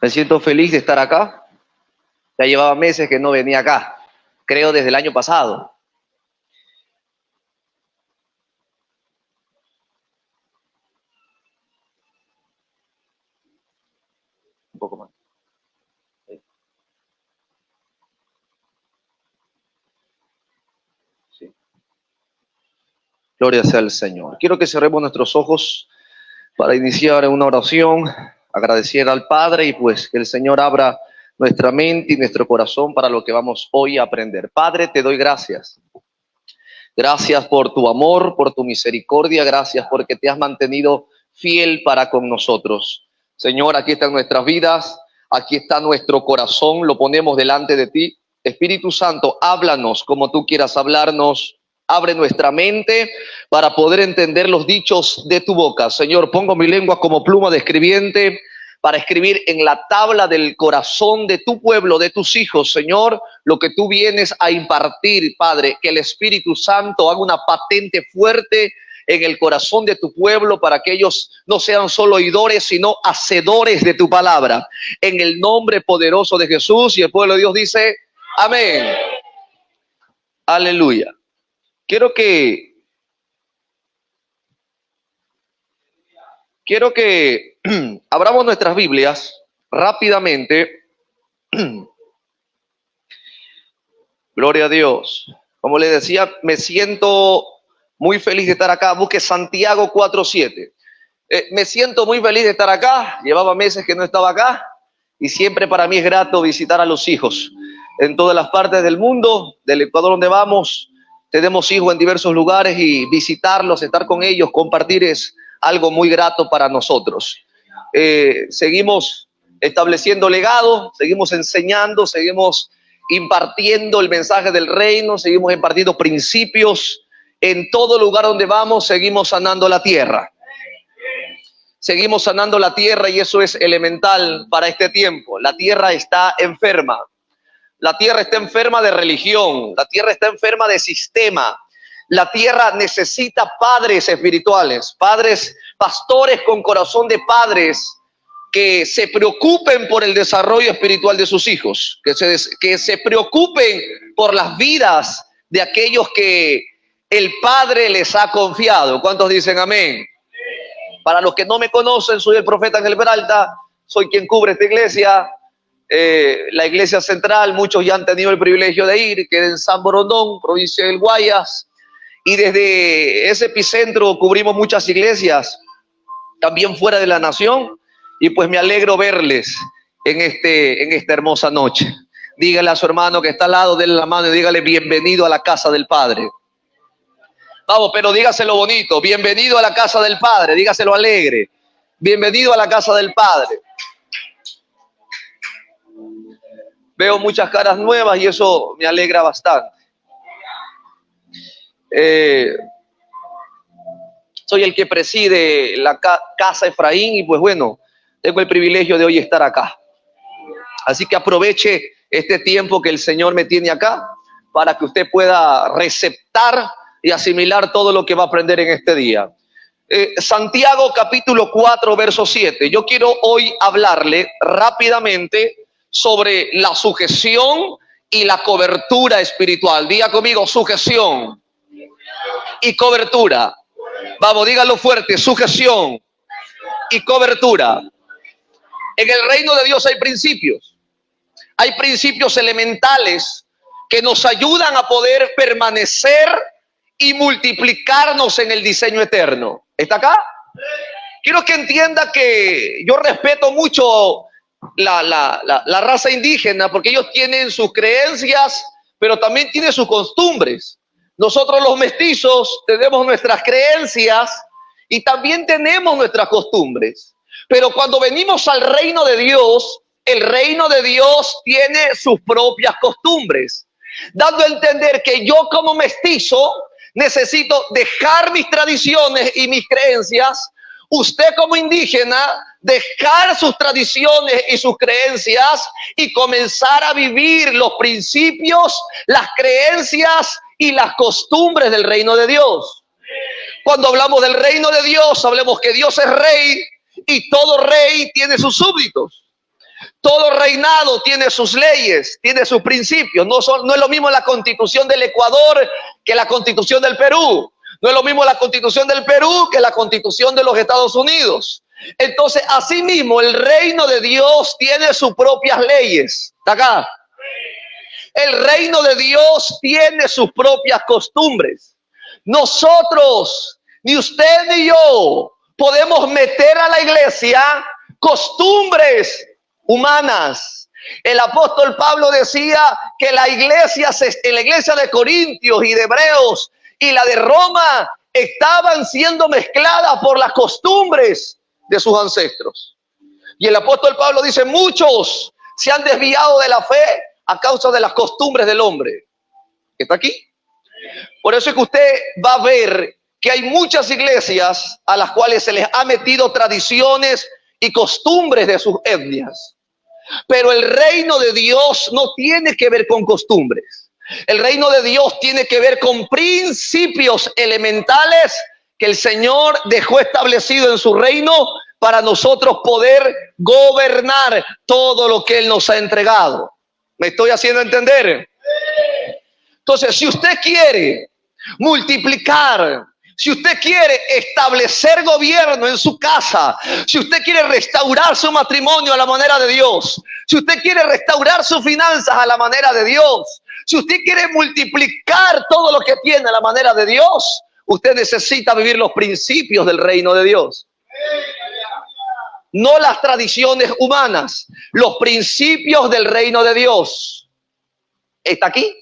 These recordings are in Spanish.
Me siento feliz de estar acá. Ya llevaba meses que no venía acá, creo desde el año pasado. Un poco más. Sí. Gloria sea al Señor. Quiero que cerremos nuestros ojos para iniciar una oración, agradecer al Padre y pues que el Señor abra nuestra mente y nuestro corazón para lo que vamos hoy a aprender. Padre, te doy gracias. Gracias por tu amor, por tu misericordia, gracias porque te has mantenido fiel para con nosotros. Señor, aquí están nuestras vidas, aquí está nuestro corazón, lo ponemos delante de ti. Espíritu Santo, háblanos como tú quieras hablarnos, abre nuestra mente para poder entender los dichos de tu boca. Señor, pongo mi lengua como pluma de escribiente para escribir en la tabla del corazón de tu pueblo, de tus hijos, Señor, lo que tú vienes a impartir, Padre, que el Espíritu Santo haga una patente fuerte en el corazón de tu pueblo para que ellos no sean solo oidores, sino hacedores de tu palabra. En el nombre poderoso de Jesús, y el pueblo de Dios dice, amén. Aleluya. Quiero que abramos nuestras Biblias rápidamente. Gloria a Dios. Como les decía, me siento muy feliz de estar acá. Busque Santiago 4:7. Me siento muy feliz de estar acá. Llevaba meses que no estaba acá y siempre para mí es grato visitar a los hijos en todas las partes del mundo, del Ecuador donde vamos. Tenemos hijos en diversos lugares y visitarlos, estar con ellos, compartir es algo muy grato para nosotros. Seguimos estableciendo legado, seguimos enseñando, seguimos impartiendo el mensaje del reino, seguimos impartiendo principios. En todo lugar donde vamos, seguimos sanando la tierra. Seguimos sanando la tierra y eso es elemental para este tiempo. La tierra está enferma. La tierra está enferma de religión. La tierra está enferma de sistema. La tierra necesita padres espirituales, padres, pastores con corazón de padres que se preocupen por el desarrollo espiritual de sus hijos, que se preocupen por las vidas de aquellos que el Padre les ha confiado. ¿Cuántos dicen amén? Para los que no me conocen, soy el profeta Ángel Peralta, soy quien cubre esta iglesia, la iglesia central. Muchos ya han tenido el privilegio de ir, que es en San Borondón, provincia del Guayas, y desde ese epicentro cubrimos muchas iglesias, también fuera de la nación, y pues me alegro verles en esta hermosa noche. Dígale a su hermano que está al lado, denle la mano y dígale bienvenido a la casa del Padre. Vamos, pero dígaselo bonito, bienvenido a la casa del Padre, dígaselo alegre, bienvenido a la casa del Padre. Veo muchas caras nuevas y eso me alegra bastante. Soy el que preside la Casa Efraín y pues bueno, tengo el privilegio de hoy estar acá. Así que aproveche este tiempo que el Señor me tiene acá para que usted pueda receptar y asimilar todo lo que va a aprender en este día. Santiago capítulo 4, verso 7. Yo quiero hoy hablarle rápidamente sobre la sujeción y la cobertura espiritual. Diga conmigo, sujeción y cobertura. Vamos, dígalo fuerte, sujeción y cobertura. En el reino de Dios hay principios elementales que nos ayudan a poder permanecer y multiplicarnos en el diseño eterno. ¿Está acá? Quiero que entienda que yo respeto mucho la raza indígena porque ellos tienen sus creencias, pero también tienen sus costumbres. Nosotros los mestizos tenemos nuestras creencias y también tenemos nuestras costumbres. Pero cuando venimos al reino de Dios, el reino de Dios tiene sus propias costumbres, dando a entender que yo como mestizo necesito dejar mis tradiciones y mis creencias. Usted como indígena, dejar sus tradiciones y sus creencias y comenzar a vivir los principios, las creencias y las costumbres del reino de Dios. Cuando hablamos del reino de Dios, hablemos que Dios es rey y todo rey tiene sus súbditos. Todo reinado tiene sus leyes, tiene sus principios. No es lo mismo la Constitución del Ecuador que la Constitución del Perú. No es lo mismo la Constitución del Perú que la Constitución de los Estados Unidos. Entonces, asimismo, el reino de Dios tiene sus propias leyes. ¿Está acá? El reino de Dios tiene sus propias costumbres. Nosotros, ni usted ni yo, podemos meter a la iglesia costumbres humanas. El apóstol Pablo decía que en la iglesia de Corintios y de Hebreos y la de Roma estaban siendo mezcladas por las costumbres de sus ancestros. Y el apóstol Pablo dice, muchos se han desviado de la fe a causa de las costumbres del hombre. ¿Está aquí? Por eso es que usted va a ver que hay muchas iglesias a las cuales se les ha metido tradiciones y costumbres de sus etnias. Pero el reino de Dios no tiene que ver con costumbres. El reino de Dios tiene que ver con principios elementales que el Señor dejó establecido en su reino para nosotros poder gobernar todo lo que Él nos ha entregado. ¿Me estoy haciendo entender? Entonces, si usted quiere multiplicar, si usted quiere establecer gobierno en su casa, si usted quiere restaurar su matrimonio a la manera de Dios, si usted quiere restaurar sus finanzas a la manera de Dios, si usted quiere multiplicar todo lo que tiene a la manera de Dios, usted necesita vivir los principios del reino de Dios. No las tradiciones humanas, los principios del reino de Dios. ¿Está aquí?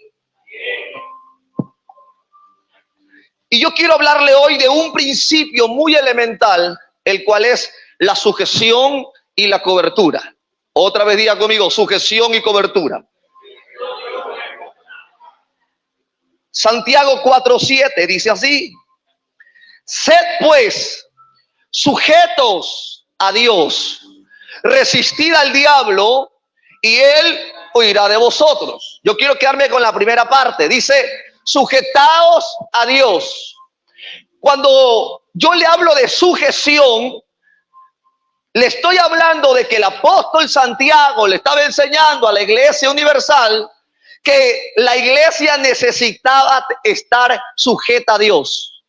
Y yo quiero hablarle hoy de un principio muy elemental, el cual es la sujeción y la cobertura. Otra vez diga conmigo, sujeción y cobertura. Santiago 4:7 dice así: sed pues sujetos a Dios, resistid al diablo y él huirá de vosotros. Yo quiero quedarme con la primera parte. Dice, sujetaos a Dios. Cuando yo le hablo de sujeción, le estoy hablando de que el apóstol Santiago le estaba enseñando a la iglesia universal que la iglesia necesitaba estar sujeta a Dios.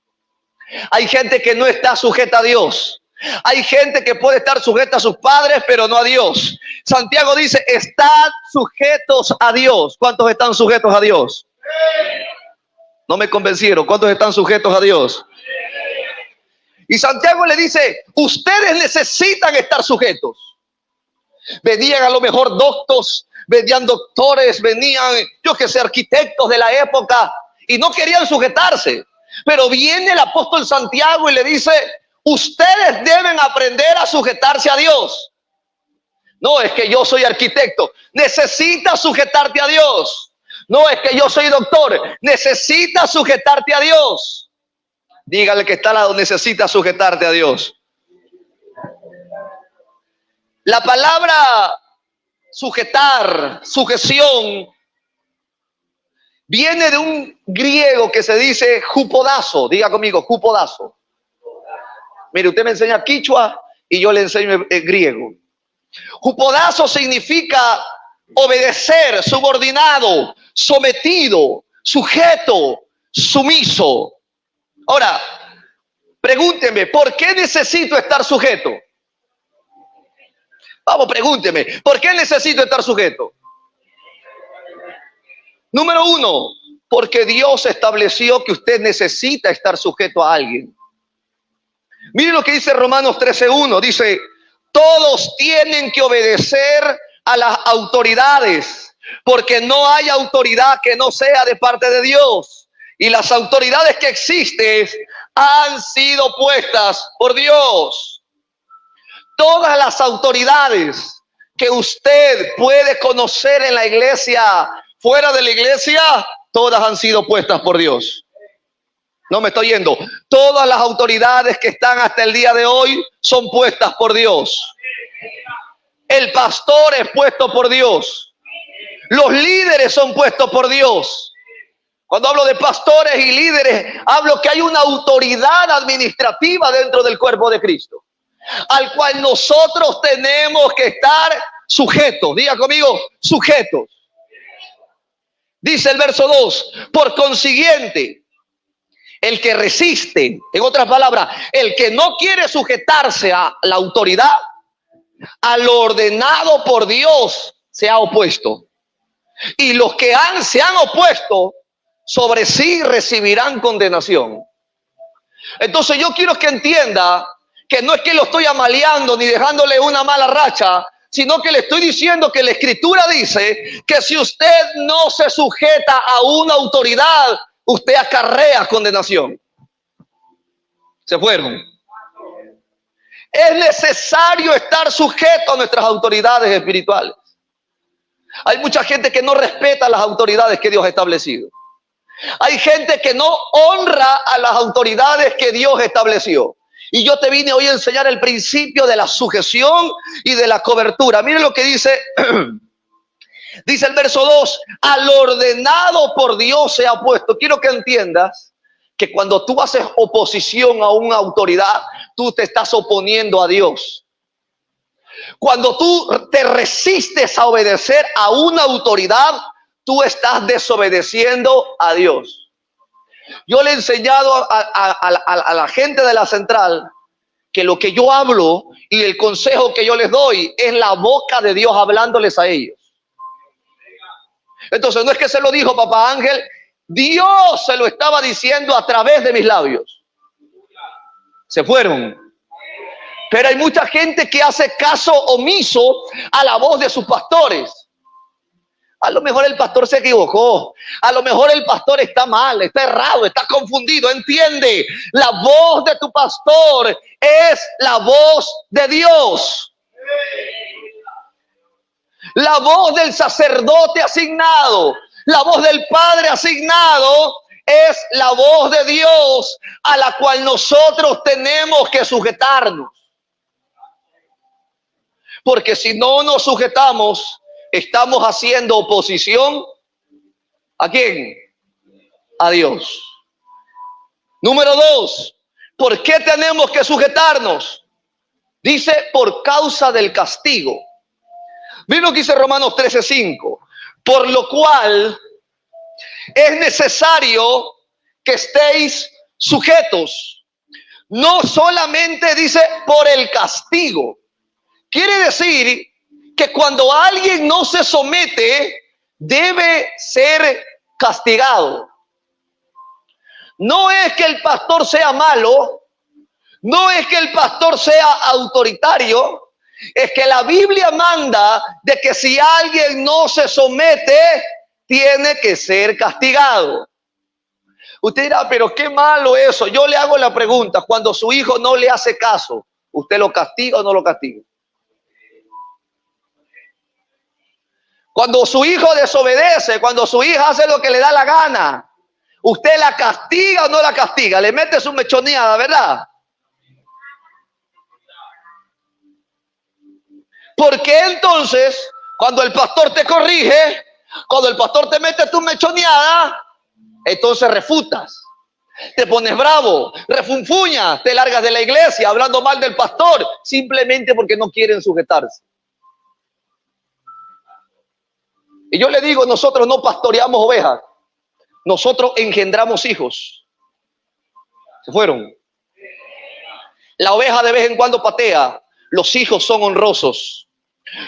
Hay gente que no está sujeta a Dios. Hay gente que puede estar sujeta a sus padres, pero no a Dios. Santiago dice, estad sujetos a Dios. ¿Cuántos están sujetos a Dios? No me convencieron. ¿Cuántos están sujetos a Dios? Y Santiago le dice, ustedes necesitan estar sujetos. Venían a lo mejor venían doctores, venían, yo que sé, arquitectos de la época y no querían sujetarse. Pero viene el apóstol Santiago y le dice, ustedes deben aprender a sujetarse a Dios. No, es que yo soy arquitecto. Necesitas sujetarte a Dios. No, es que yo soy doctor. Necesitas sujetarte a Dios. Dígale que está al lado, necesitas sujetarte a Dios. La palabra sujetar, sujeción, viene de un griego que se dice jupodazo. Diga conmigo, jupodazo. Mire, usted me enseña quichua y yo le enseño el griego. Jupodazo significa obedecer, subordinado, sometido, sujeto, sumiso. Ahora, pregúnteme, ¿por qué necesito estar sujeto? Vamos, pregúnteme, ¿por qué necesito estar sujeto? Número uno, porque Dios estableció que usted necesita estar sujeto a alguien. Mire lo que dice Romanos 13:1, dice, todos tienen que obedecer a las autoridades, porque no hay autoridad que no sea de parte de Dios. Y las autoridades que existen han sido puestas por Dios. Todas las autoridades que usted puede conocer en la iglesia, fuera de la iglesia, todas han sido puestas por Dios. No me estoy yendo. Todas las autoridades que están hasta el día de hoy son puestas por Dios. El pastor es puesto por Dios. Los líderes son puestos por Dios. Cuando hablo de pastores y líderes, hablo que hay una autoridad administrativa dentro del cuerpo de Cristo, al cual nosotros tenemos que estar sujetos. Diga conmigo, sujetos. Dice el verso 2, por consiguiente, el que resiste, en otras palabras, el que no quiere sujetarse a la autoridad, a lo ordenado por Dios, se ha opuesto. Y los que se han opuesto, sobre sí recibirán condenación. Entonces yo quiero que entienda que no es que lo estoy amaleando ni dejándole una mala racha, sino que le estoy diciendo que la Escritura dice que si usted no se sujeta a una autoridad, usted acarrea condenación. Se fueron. Es necesario estar sujeto a nuestras autoridades espirituales. Hay mucha gente que no respeta las autoridades que Dios ha establecido. Hay gente que no honra a las autoridades que Dios estableció. Y yo te vine hoy a enseñar el principio de la sujeción y de la cobertura. Miren lo que dice, dice el verso 2, al ordenado por Dios se ha puesto. Quiero que entiendas que cuando tú haces oposición a una autoridad, tú te estás oponiendo a Dios. Cuando tú te resistes a obedecer a una autoridad, tú estás desobedeciendo a Dios. Yo le he enseñado a la gente de la central que lo que yo hablo y el consejo que yo les doy es la boca de Dios hablándoles a ellos. Entonces no es que se lo dijo Papá Ángel, Dios se lo estaba diciendo a través de mis labios. Se fueron. Pero hay mucha gente que hace caso omiso a la voz de sus pastores. A lo mejor el pastor se equivocó. A lo mejor el pastor está mal, está errado, está confundido. Entiende, la voz de tu pastor es la voz de Dios. La voz del sacerdote asignado, la voz del padre asignado es la voz de Dios a la cual nosotros tenemos que sujetarnos. Porque si no nos sujetamos, estamos haciendo oposición ¿a quién? A Dios. Número 2, ¿por qué tenemos que sujetarnos? Dice, por causa del castigo. Miren lo que dice Romanos 13:5. Por lo cual es necesario que estéis sujetos. No solamente dice por el castigo. Quiere decir que cuando alguien no se somete, debe ser castigado. No es que el pastor sea malo, no es que el pastor sea autoritario, es que la Biblia manda de que si alguien no se somete, tiene que ser castigado. Usted dirá, pero qué malo eso. Yo le hago la pregunta, cuando su hijo no le hace caso, ¿usted lo castiga o no lo castiga? Cuando su hijo desobedece, cuando su hija hace lo que le da la gana, ¿usted la castiga o no la castiga? Le mete su mechoneada, ¿verdad? Porque entonces, cuando el pastor te corrige, cuando el pastor te mete tu mechoneada, entonces refutas, te pones bravo, refunfuñas, te largas de la iglesia hablando mal del pastor, simplemente porque no quieren sujetarse. Y yo le digo, nosotros no pastoreamos ovejas, nosotros engendramos hijos. Se fueron. La oveja de vez en cuando patea, los hijos son honrosos.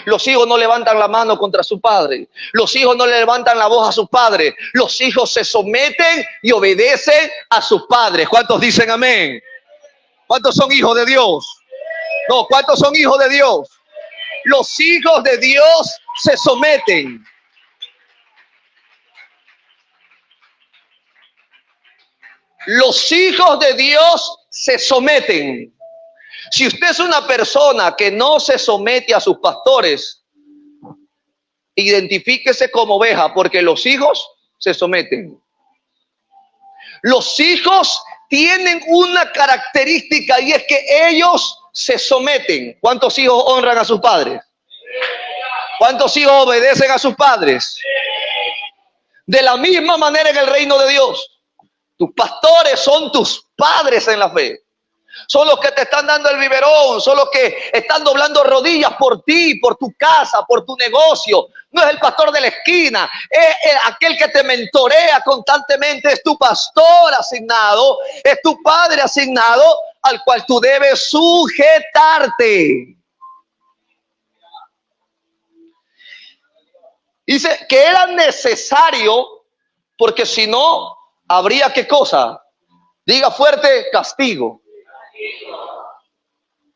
Los hijos no levantan la mano contra su padre. Los hijos no le levantan la voz a su padre. Los hijos se someten y obedecen a sus padres. ¿Cuántos dicen amén? ¿Cuántos son hijos de Dios? No, ¿cuántos son hijos de Dios? Los hijos de Dios se someten. Los hijos de Dios se someten. Si usted es una persona que no se somete a sus pastores, identifíquese como oveja, porque los hijos se someten. Los hijos tienen una característica y es que ellos se someten. ¿Cuántos hijos honran a sus padres? ¿Cuántos hijos obedecen a sus padres? De la misma manera en el reino de Dios. Tus pastores son tus padres en la fe. Son los que te están dando el biberón, son los que están doblando rodillas por ti, por tu casa, por tu negocio. No es el pastor de la esquina, es aquel que te mentorea constantemente, es tu pastor asignado, es tu padre asignado al cual tú debes sujetarte. Dice que era necesario, porque si no, habría ¿qué cosa? Diga fuerte, castigo.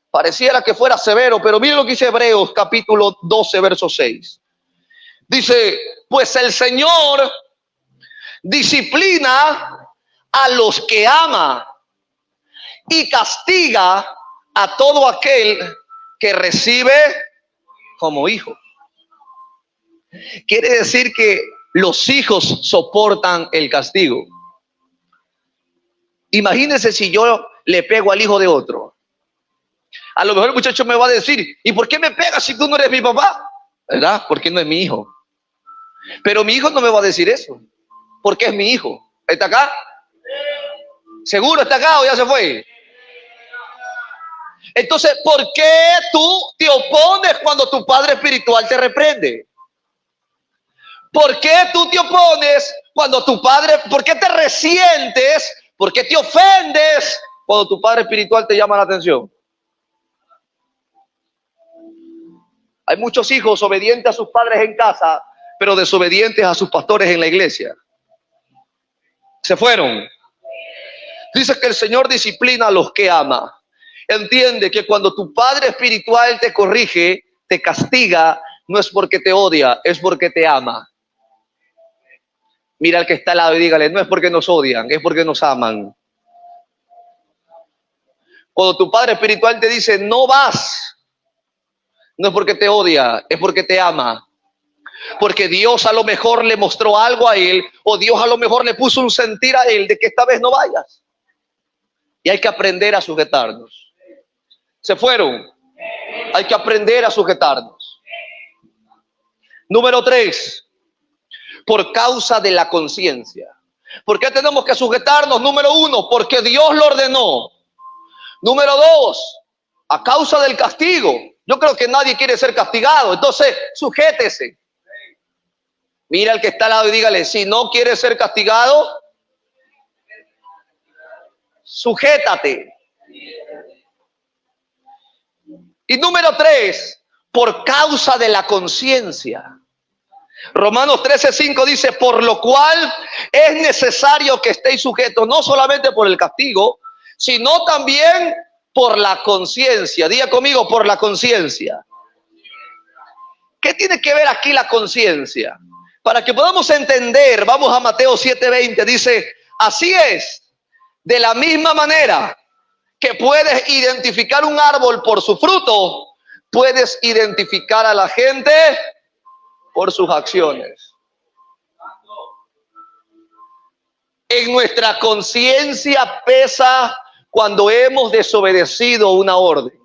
Pareciera que fuera severo, pero mire lo que dice Hebreos capítulo 12, verso 6. Dice, pues el Señor disciplina a los que ama y castiga a todo aquel que recibe como hijo. Quiere decir que los hijos soportan el castigo. Imagínense si yo le pego al hijo de otro. A lo mejor el muchacho me va a decir, ¿y por qué me pegas si tú no eres mi papá? ¿Verdad? Porque no es mi hijo. Pero mi hijo no me va a decir eso, porque es mi hijo. ¿Está acá? ¿Seguro está acá o ya se fue? Entonces, ¿por qué tú te opones cuando tu padre espiritual te reprende? ¿Por qué tú te opones cuando tu padre, por qué te resientes, por qué te ofendes cuando tu padre espiritual te llama la atención? Hay muchos hijos obedientes a sus padres en casa, pero desobedientes a sus pastores en la iglesia. Se fueron. Dice que el Señor disciplina a los que ama. Entiende que cuando tu padre espiritual te corrige, te castiga, no es porque te odia, es porque te ama. Mira al que está al lado y dígale, no es porque nos odian, es porque nos aman. Cuando tu padre espiritual te dice, no vas, no es porque te odia, es porque te ama. Porque Dios a lo mejor le mostró algo a él, o Dios a lo mejor le puso un sentir a él de que esta vez no vayas. Y hay que aprender a sujetarnos. Se fueron. Hay que aprender a sujetarnos. Número 3. Por causa de la conciencia. ¿Por qué tenemos que sujetarnos? Número 1, porque Dios lo ordenó. Número 2, a causa del castigo. Yo creo que nadie quiere ser castigado, entonces sujétese. Mira al que está al lado y dígale, si no quieres ser castigado, sujétate. Y número 3, por causa de la conciencia. Romanos 13:5 dice, por lo cual es necesario que estéis sujetos, no solamente por el castigo, sino también por la conciencia. Diga conmigo, por la conciencia. ¿Qué tiene que ver aquí la conciencia? Para que podamos entender, vamos a Mateo 7:20, dice, así es, de la misma manera que puedes identificar un árbol por su fruto, puedes identificar a la gente por sus acciones. En nuestra conciencia pesa cuando hemos desobedecido una orden.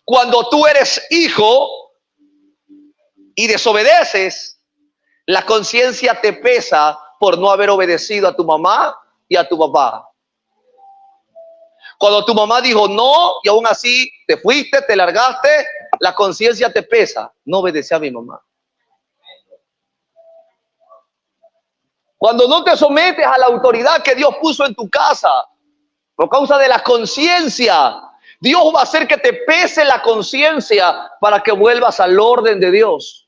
Cuando tú eres hijo y desobedeces, la conciencia te pesa por no haber obedecido a tu mamá y a tu papá. Cuando tu mamá dijo no y aún así te fuiste, te largaste, la conciencia te pesa. No obedecí a mi mamá. Cuando no te sometes a la autoridad que Dios puso en tu casa, por causa de la conciencia, Dios va a hacer que te pese la conciencia para que vuelvas al orden de Dios.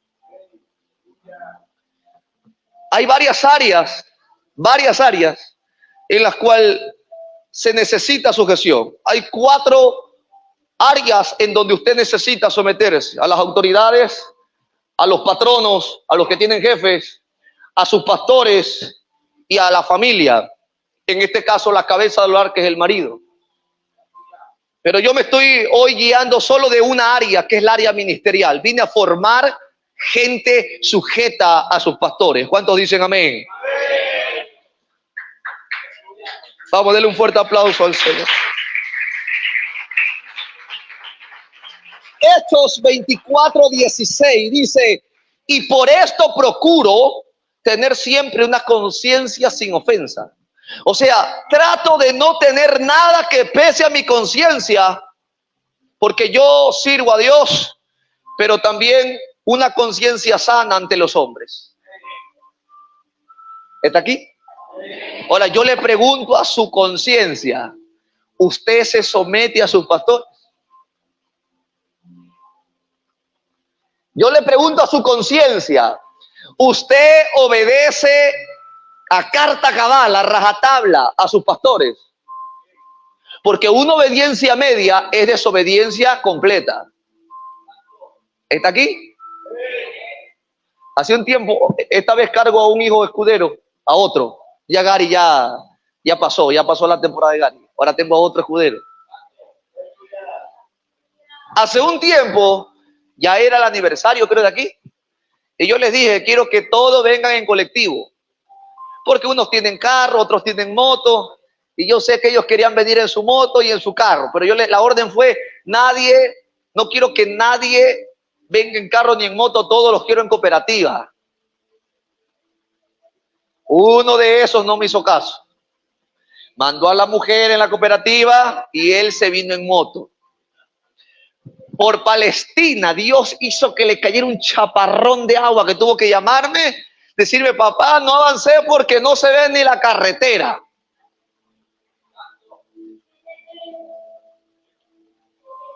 Hay varias áreas en las cuales se necesita sujeción. Hay 4 áreas en donde usted necesita someterse: a las autoridades, a los patronos, a los que tienen jefes, a sus pastores y a la familia. En este caso, la cabeza del hogar, que es el marido. Pero yo me estoy hoy guiando solo de una área, que es el área ministerial. Vine a formar gente sujeta a sus pastores. ¿Cuántos dicen amén? Amén. Vamos a darle un fuerte aplauso al Señor. Hechos 24:16 dice, y por esto procuro tener siempre una conciencia sin ofensa. O sea, trato de no tener nada que pese a mi conciencia, porque yo sirvo a Dios, pero también una conciencia sana ante los hombres. ¿Está aquí? Ahora, yo le pregunto a su conciencia, ¿usted se somete a sus pastores? Yo le pregunto a su conciencia, ¿usted obedece a carta cabal, a rajatabla, a sus pastores? Porque una obediencia media es desobediencia completa. ¿Está aquí? Hace un tiempo, esta vez cargo a un hijo escudero, a otro. Ya Gary ya pasó la temporada de Gary. Ahora tengo a otro escudero. Hace un tiempo, ya era el aniversario, creo, de aquí. Y yo les dije, quiero que todos vengan en colectivo. Porque unos tienen carro, otros tienen moto. Y yo sé que ellos querían venir en su moto y en su carro. Pero la orden fue, no quiero que nadie venga en carro ni en moto, todos los quiero en cooperativa. Uno de esos no me hizo caso. Mandó a la mujer en la cooperativa y él se vino en moto. Por Palestina, Dios hizo que le cayera un chaparrón de agua que tuvo que llamarme, decirme, papá, no avancé porque no se ve ni la carretera.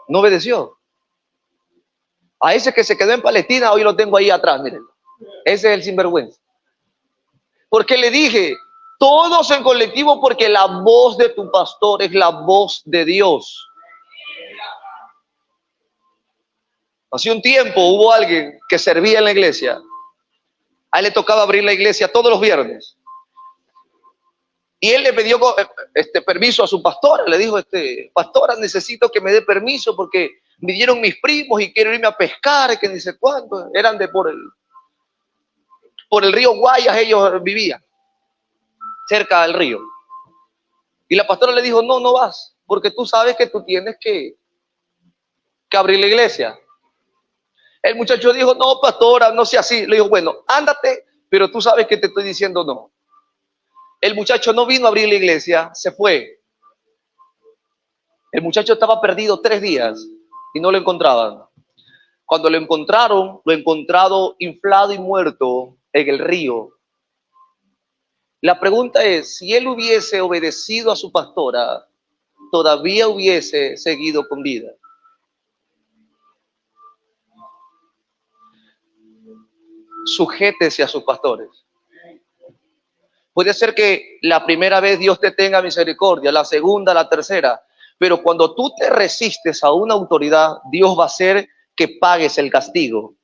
No obedeció. A ese que se quedó en Palestina, hoy lo tengo ahí atrás, miren. Ese es el sinvergüenza. Porque le dije, todos en colectivo, porque la voz de tu pastor es la voz de Dios. Hace un tiempo hubo alguien que servía en la iglesia. A él le tocaba abrir la iglesia todos los viernes. Y él le pidió permiso a su pastora. Le dijo, pastora, necesito que me dé permiso porque me dieron mis primos y quiero irme a pescar, que ni sé cuánto. Eran por el río Guayas, ellos vivían cerca del río. Y la pastora le dijo, no vas, porque tú sabes que tú tienes que abrir la iglesia. El muchacho dijo, no, pastora, no sea así. Le dijo, bueno, ándate, pero tú sabes que te estoy diciendo no. El muchacho no vino a abrir la iglesia, se fue. El muchacho estaba perdido 3 días y no lo encontraban. Cuando lo encontraron, lo encontrado inflado y muerto en el río. La pregunta es, si él hubiese obedecido a su pastora, todavía hubiese seguido con vida. Sujétese a sus pastores. Puede ser que la primera vez Dios te tenga misericordia, la segunda, la tercera, pero cuando tú te resistes a una autoridad, Dios va a hacer que pagues el castigo.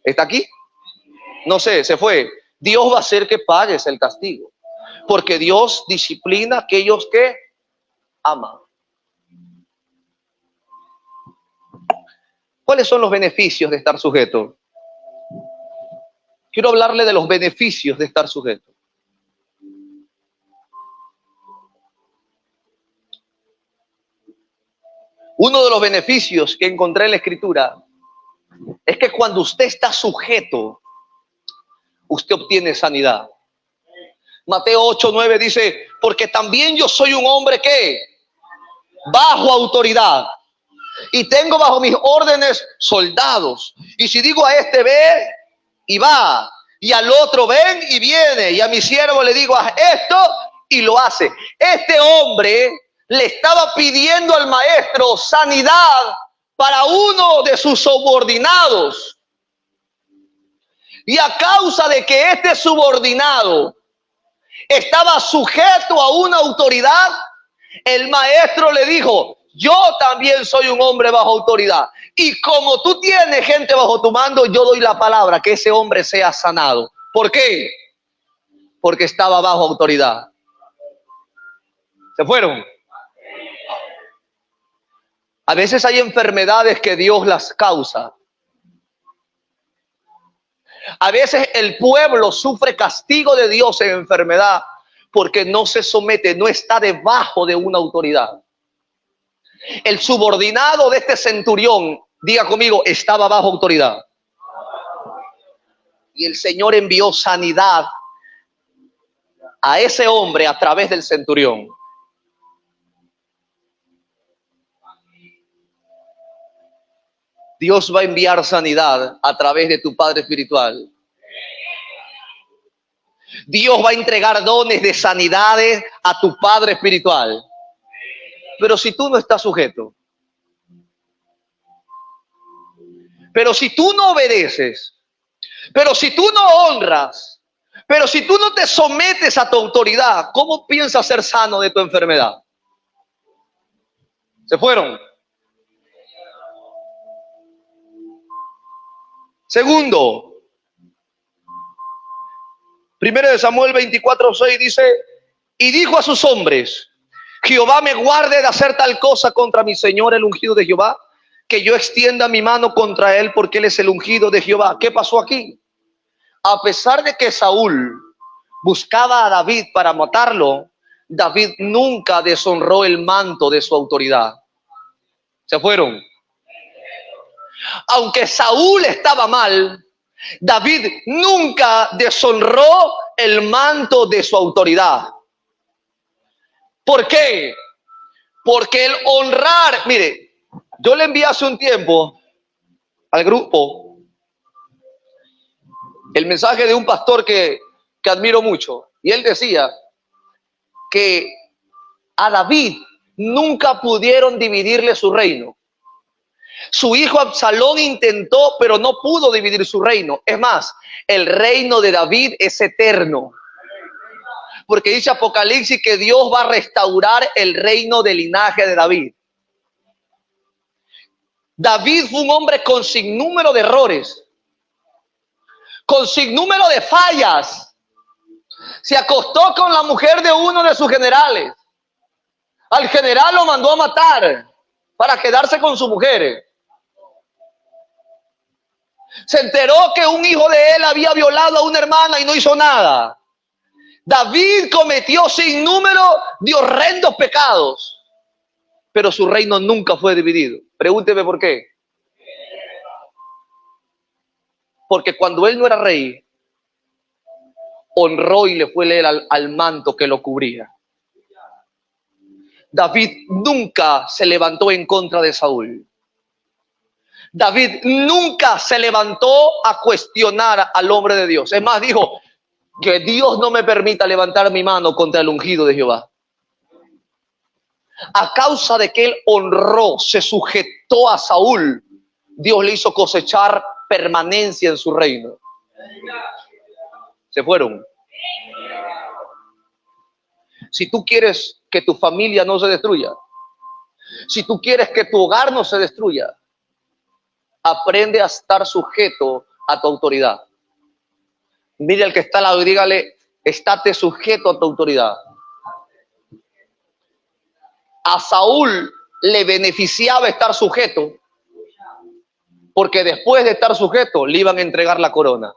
¿Está aquí? No sé, se fue. Dios va a hacer que pagues el castigo, porque Dios disciplina a aquellos que aman. ¿Cuáles son los beneficios de estar sujeto? Quiero hablarle de los beneficios de estar sujeto. Uno de los beneficios que encontré en la Escritura es que cuando usted está sujeto, usted obtiene sanidad. Mateo 8:9 dice, porque también yo soy un hombre que bajo autoridad y tengo bajo mis órdenes soldados. Y si digo a este ve y va, y al otro ven y viene, y a mi siervo le digo haz esto y lo hace. Este hombre le estaba pidiendo al maestro sanidad para uno de sus subordinados. Y a causa de que este subordinado estaba sujeto a una autoridad, el maestro le dijo, yo también soy un hombre bajo autoridad. Y como tú tienes gente bajo tu mando, yo doy la palabra que ese hombre sea sanado. ¿Por qué? Porque estaba bajo autoridad. ¿Se fueron? A veces hay enfermedades que Dios las causa. A veces el pueblo sufre castigo de Dios en enfermedad porque no se somete, no está debajo de una autoridad. El subordinado de este centurión, diga conmigo, estaba bajo autoridad. Y el Señor envió sanidad a ese hombre a través del centurión. Dios va a enviar sanidad a través de tu Padre espiritual. Dios va a entregar dones de sanidades a tu Padre espiritual. Pero si tú no estás sujeto, pero si tú no obedeces, pero si tú no honras, pero si tú no te sometes a tu autoridad, ¿cómo piensas ser sano de tu enfermedad? ¿Se fueron? Segundo, 1 Samuel 24:6 dice, y dijo a sus hombres, Jehová me guarde de hacer tal cosa contra mi Señor el ungido de Jehová, que yo extienda mi mano contra él, porque él es el ungido de Jehová. ¿Qué pasó aquí? A pesar de que Saúl buscaba a David para matarlo, David nunca deshonró el manto de su autoridad. ¿Se fueron? Aunque Saúl estaba mal, David nunca deshonró el manto de su autoridad. ¿Por qué? Porque el honrar, mire, yo le envié hace un tiempo al grupo el mensaje de un pastor que admiro mucho, y él decía que a David nunca pudieron dividirle su reino. Su hijo Absalón intentó, pero no pudo dividir su reino. Es más, el reino de David es eterno. Porque dice Apocalipsis que Dios va a restaurar el reino del linaje de David. David fue un hombre con sinnúmero de errores, con sinnúmero de fallas. Se acostó con la mujer de uno de sus generales. Al general lo mandó a matar para quedarse con su mujer. Se enteró que un hijo de él había violado a una hermana y no hizo nada. David cometió sinnúmero de horrendos pecados, pero su reino nunca fue dividido. Pregúnteme por qué. Porque cuando él no era rey, honró y le fue leal al manto que lo cubría. David nunca se levantó en contra de Saúl. David nunca se levantó a cuestionar al hombre de Dios. Es más, dijo, que Dios no me permita levantar mi mano contra el ungido de Jehová. A causa de que él honró, se sujetó a Saúl, Dios le hizo cosechar permanencia en su reino. Se fueron. Si tú quieres que tu familia no se destruya, si tú quieres que tu hogar no se destruya, aprende a estar sujeto a tu autoridad. Mire al que está al lado y dígale, estate sujeto a tu autoridad. A Saúl le beneficiaba estar sujeto, porque después de estar sujeto le iban a entregar la corona.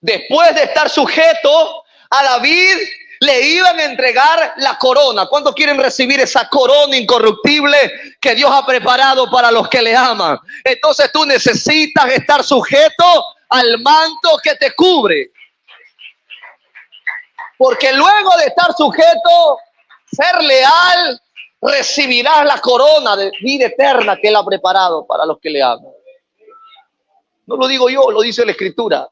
Después de estar sujeto a David, le iban a entregar la corona. ¿Cuántos quieren recibir esa corona incorruptible que Dios ha preparado para los que le aman? Entonces tú necesitas estar sujeto al manto que te cubre. Porque luego de estar sujeto, ser leal, recibirás la corona de vida eterna que Él ha preparado para los que le aman. No lo digo yo, lo dice la Escritura.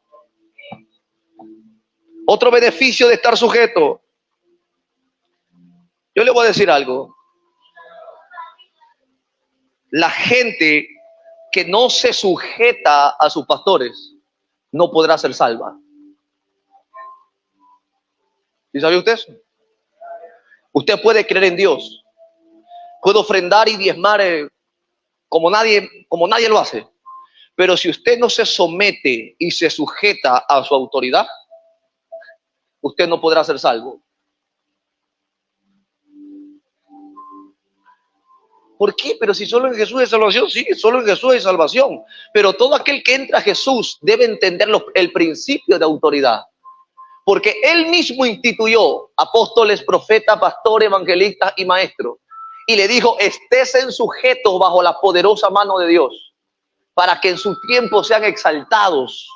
Otro beneficio de estar sujeto. Yo le voy a decir algo. La gente que no se sujeta a sus pastores no podrá ser salva. ¿Sí sabe usted eso? Usted puede creer en Dios, puede ofrendar y diezmar como nadie lo hace. Pero si usted no se somete y se sujeta a su autoridad, usted no podrá ser salvo. ¿Por qué? Pero si solo en Jesús hay salvación, sí, solo en Jesús hay salvación. Pero todo aquel que entra a Jesús debe entender el principio de autoridad. Porque Él mismo instituyó apóstoles, profetas, pastores, evangelistas y maestros. Y le dijo, estésen sujetos bajo la poderosa mano de Dios, para que en su tiempo sean exaltados.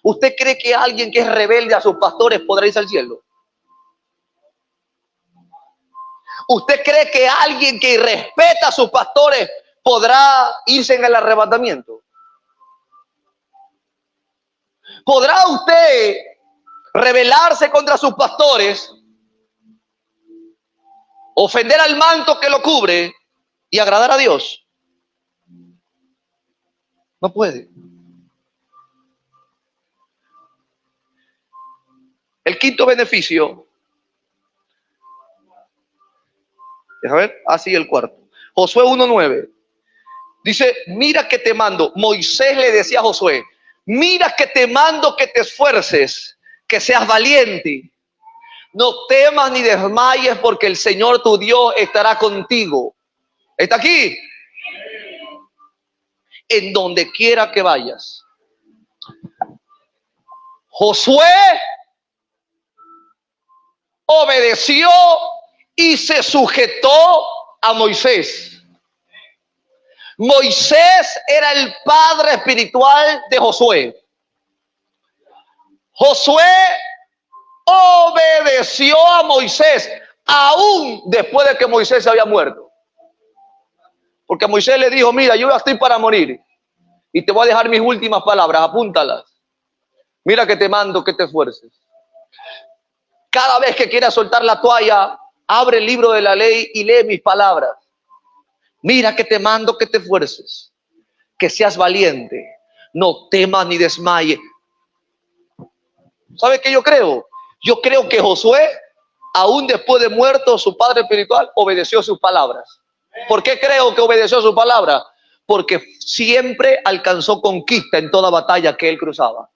¿Usted cree que alguien que es rebelde a sus pastores podrá irse al cielo? ¿Usted cree que alguien que respeta a sus pastores podrá irse en el arrebatamiento? ¿Podrá usted rebelarse contra sus pastores, ofender al manto que lo cubre y agradar a Dios? No puede. El quinto beneficio, déjame ver, así el cuarto. Josué 1:9 dice, mira que te mando. Moisés le decía a Josué, mira que te mando que te esfuerces, que seas valiente. No temas ni desmayes porque el Señor tu Dios estará contigo. ¿Está aquí? En donde quiera que vayas. Josué obedeció y se sujetó a Moisés. Moisés era el padre espiritual de Josué. Josué obedeció a Moisés aún después de que Moisés se había muerto. Porque Moisés le dijo, mira, yo ya estoy para morir y te voy a dejar mis últimas palabras, apúntalas. Mira que te mando que te esfuerces. Cada vez que quieras soltar la toalla, abre el libro de la ley y lee mis palabras. Mira que te mando que te esfuerces, que seas valiente, no temas ni desmayes. ¿Sabe qué yo creo? Yo creo que Josué, aún después de muerto su padre espiritual, obedeció sus palabras. ¿Por qué creo que obedeció su palabra? Porque siempre alcanzó conquista en toda batalla que él cruzaba.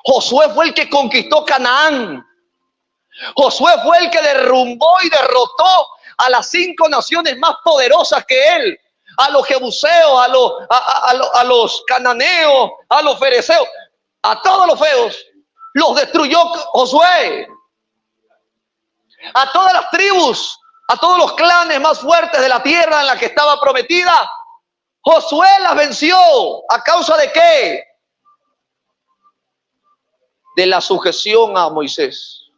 Josué fue el que conquistó Canaán. Josué fue el que derrumbó y derrotó a las 5 naciones más poderosas que él. A los jebuseos, a los cananeos, a los fereceos, a todos los feos. Los destruyó Josué. A todas las tribus, a todos los clanes más fuertes de la tierra en la que estaba prometida, Josué las venció. ¿A causa de qué? De la sujeción a Moisés.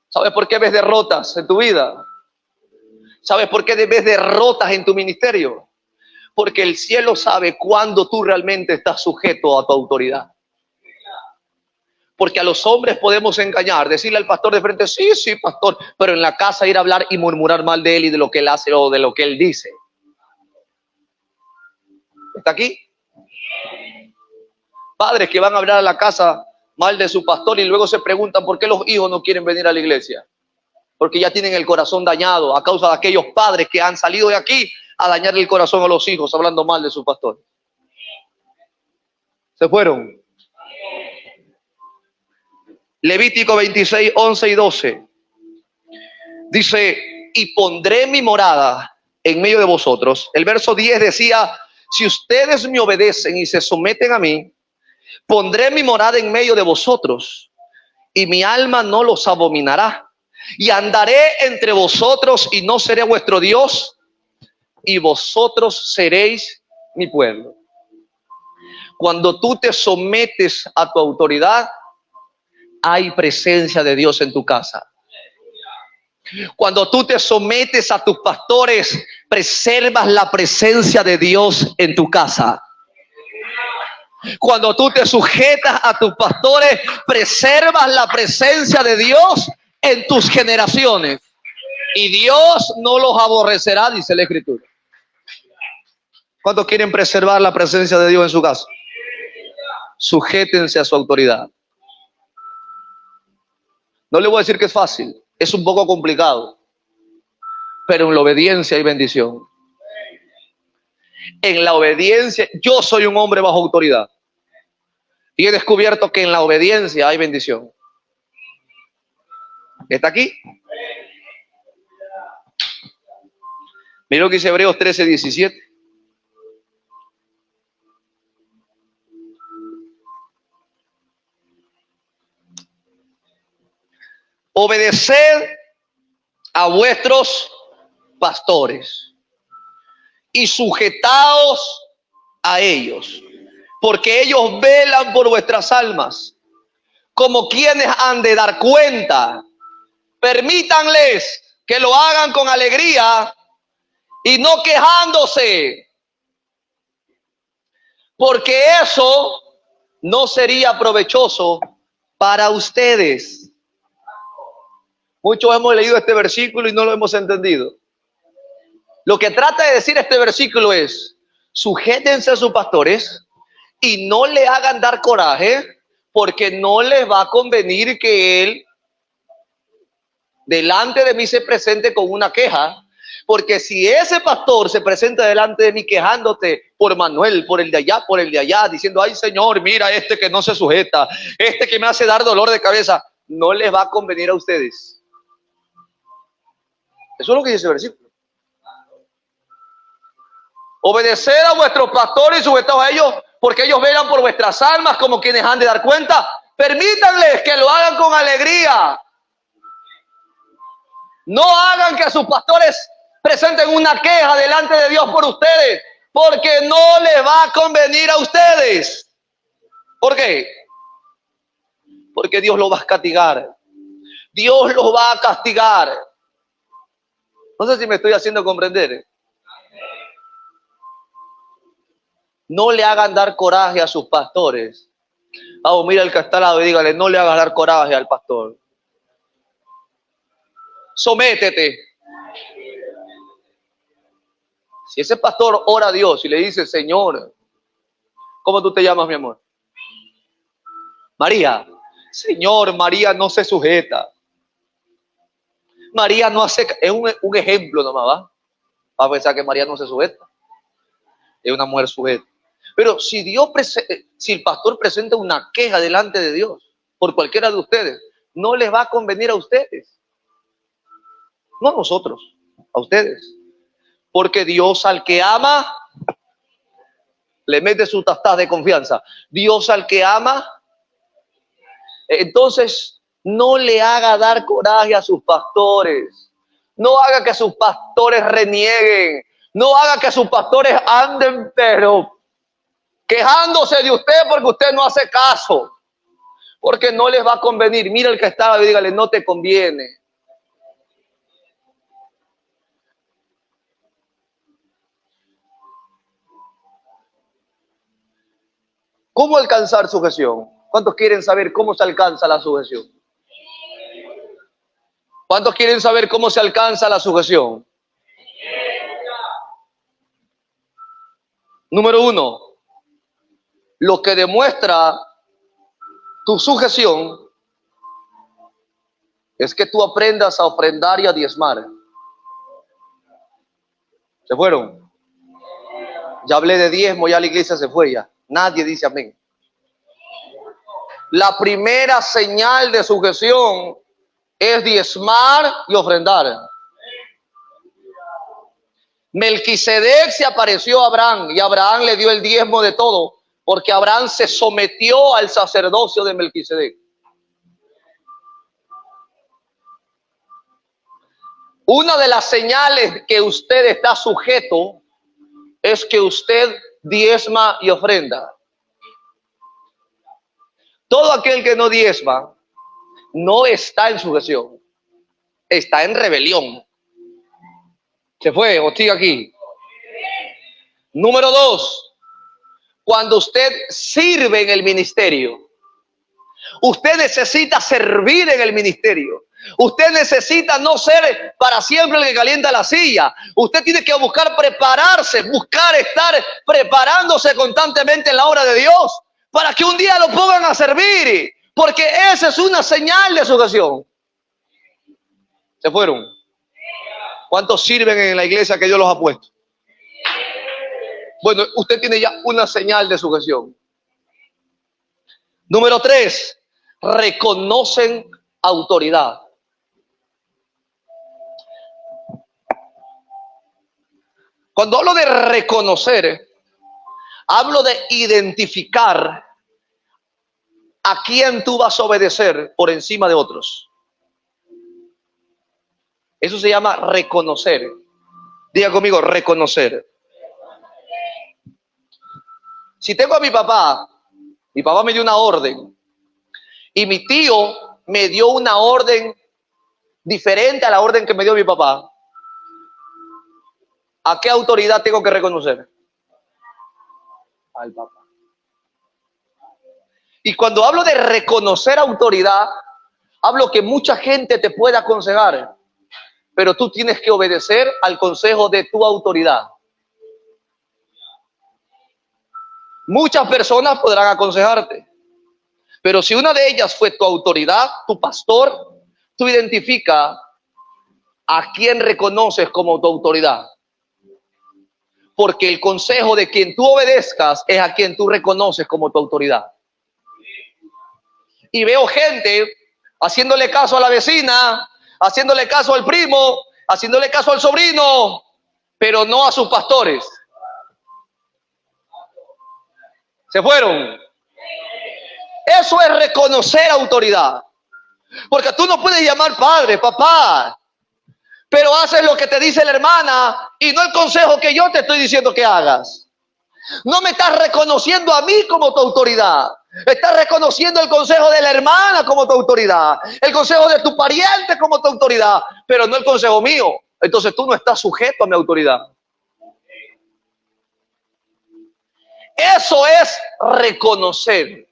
¿Sabes por qué ves derrotas en tu vida? ¿Sabes por qué ves derrotas en tu ministerio? Porque el cielo sabe cuándo tú realmente estás sujeto a tu autoridad. Porque a los hombres podemos engañar, decirle al pastor de frente, sí, sí, pastor, pero en la casa ir a hablar y murmurar mal de él y de lo que él hace o de lo que él dice. ¿Está aquí? Padres que van a hablar a la casa mal de su pastor y luego se preguntan por qué los hijos no quieren venir a la iglesia. Porque ya tienen el corazón dañado a causa de aquellos padres que han salido de aquí a dañar el corazón a los hijos hablando mal de su pastor. Se fueron. Levítico 26, 11 y 12. Dice, y pondré mi morada en medio de vosotros. El verso 10 decía, si ustedes me obedecen y se someten a mí, pondré mi morada en medio de vosotros y mi alma no los abominará. Y andaré entre vosotros y no seré vuestro Dios y vosotros seréis mi pueblo. Cuando tú te sometes a tu autoridad, hay presencia de Dios en tu casa. Cuando tú te sometes a tus pastores, preservas la presencia de Dios en tu casa. Cuando tú te sujetas a tus pastores, preservas la presencia de Dios en tus generaciones. Y Dios no los aborrecerá, dice la Escritura. ¿Cuántos quieren preservar la presencia de Dios en su casa? Sujétense a su autoridad. No le voy a decir que es fácil, es un poco complicado, pero en la obediencia hay bendición. En la obediencia, yo soy un hombre bajo autoridad y he descubierto que en la obediencia hay bendición. ¿Está aquí? Mira lo que dice Hebreos 13, 17. Obedeced a vuestros pastores y sujetaos a ellos, porque ellos velan por vuestras almas, como quienes han de dar cuenta. Permítanles que lo hagan con alegría y no quejándose, porque eso no sería provechoso para ustedes. Muchos hemos leído este versículo y no lo hemos entendido. Lo que trata de decir este versículo es: sujétense a sus pastores y no le hagan dar coraje, porque no les va a convenir que él delante de mí se presente con una queja. Porque si ese pastor se presenta delante de mí quejándote por Manuel, por el de allá, diciendo: ay Señor, mira este que no se sujeta, este que me hace dar dolor de cabeza, no les va a convenir a ustedes. Eso es lo que dice el versículo. Obedecer a vuestros pastores y sujetados a ellos, porque ellos velan por vuestras almas como quienes han de dar cuenta. Permítanles que lo hagan con alegría. No hagan que a sus pastores presenten una queja delante de Dios por ustedes, porque no les va a convenir a ustedes. ¿Por qué? Porque Dios los va a castigar. Dios los va a castigar. No sé si me estoy haciendo comprender. No le hagan dar coraje a sus pastores. Mira el que está al lado y dígale: no le hagas dar coraje al pastor. Sométete. Si ese pastor ora a Dios y le dice: Señor, ¿cómo tú te llamas, mi amor? María. Señor, María no se sujeta. María no hace... Es un ejemplo nomás, ¿va? Va a pensar que María no se sujeta. Es una mujer sujeta. Pero si el pastor presenta una queja delante de Dios por cualquiera de ustedes, no les va a convenir a ustedes. No a nosotros, a ustedes. Porque Dios al que ama, le mete su tastas de confianza. Dios al que ama, entonces no le haga dar coraje a sus pastores. No haga que sus pastores renieguen. No haga que sus pastores anden, pero quejándose de usted porque usted no hace caso. Porque no les va a convenir. Mira el que estaba y dígale: no te conviene. ¿Cómo alcanzar sujeción? ¿Cuántos quieren saber cómo se alcanza la sujeción? ¿Cuántos quieren saber cómo se alcanza la sujeción? Número 1, lo que demuestra tu sujeción es que tú aprendas a ofrendar y a diezmar. ¿Se fueron? Ya hablé de diezmo, ya la iglesia se fue ya. Nadie dice amén. La primera señal de sujeción es diezmar y ofrendar. Melquisedec se apareció a Abraham y Abraham le dio el diezmo de todo, porque Abraham se sometió al sacerdocio de Melquisedec. Una de las señales que usted está sujeto es que usted diezma y ofrenda. Todo aquel que no diezma no está en sujeción, está en rebelión. ¿Se fue o sigue aquí? Número 2, cuando usted sirve en el ministerio, usted necesita servir en el ministerio. Usted necesita no ser para siempre el que calienta la silla. Usted tiene que buscar prepararse, buscar estar preparándose constantemente en la obra de Dios para que un día lo pongan a servir, porque esa es una señal de sujeción. ¿Se fueron? ¿Cuántos sirven en la iglesia que Dios los ha puesto? Bueno, usted tiene ya una señal de sujeción. Número 3, reconocen autoridad. Cuando hablo de reconocer, hablo de identificar a quién tú vas a obedecer por encima de otros. Eso se llama reconocer. Diga conmigo: reconocer. Si tengo a mi papá me dio una orden y mi tío me dio una orden diferente a la orden que me dio mi papá, ¿a qué autoridad tengo que reconocer? Al papá. Y cuando hablo de reconocer autoridad, hablo que mucha gente te puede aconsejar, pero tú tienes que obedecer al consejo de tu autoridad. Muchas personas podrán aconsejarte, pero si una de ellas fue tu autoridad, tu pastor, tú identifica a quién reconoces como tu autoridad. Porque el consejo de quien tú obedezcas es a quien tú reconoces como tu autoridad. Y veo gente haciéndole caso a la vecina, haciéndole caso al primo, haciéndole caso al sobrino, pero no a sus pastores. ¿Se fueron? Eso es reconocer autoridad. Porque tú no puedes llamar padre, papá, pero haces lo que te dice la hermana y no el consejo que yo te estoy diciendo que hagas. No me estás reconociendo a mí como tu autoridad. Estás reconociendo el consejo de la hermana como tu autoridad, el consejo de tu pariente como tu autoridad, pero no el consejo mío. Entonces tú no estás sujeto a mi autoridad. Eso es reconocer.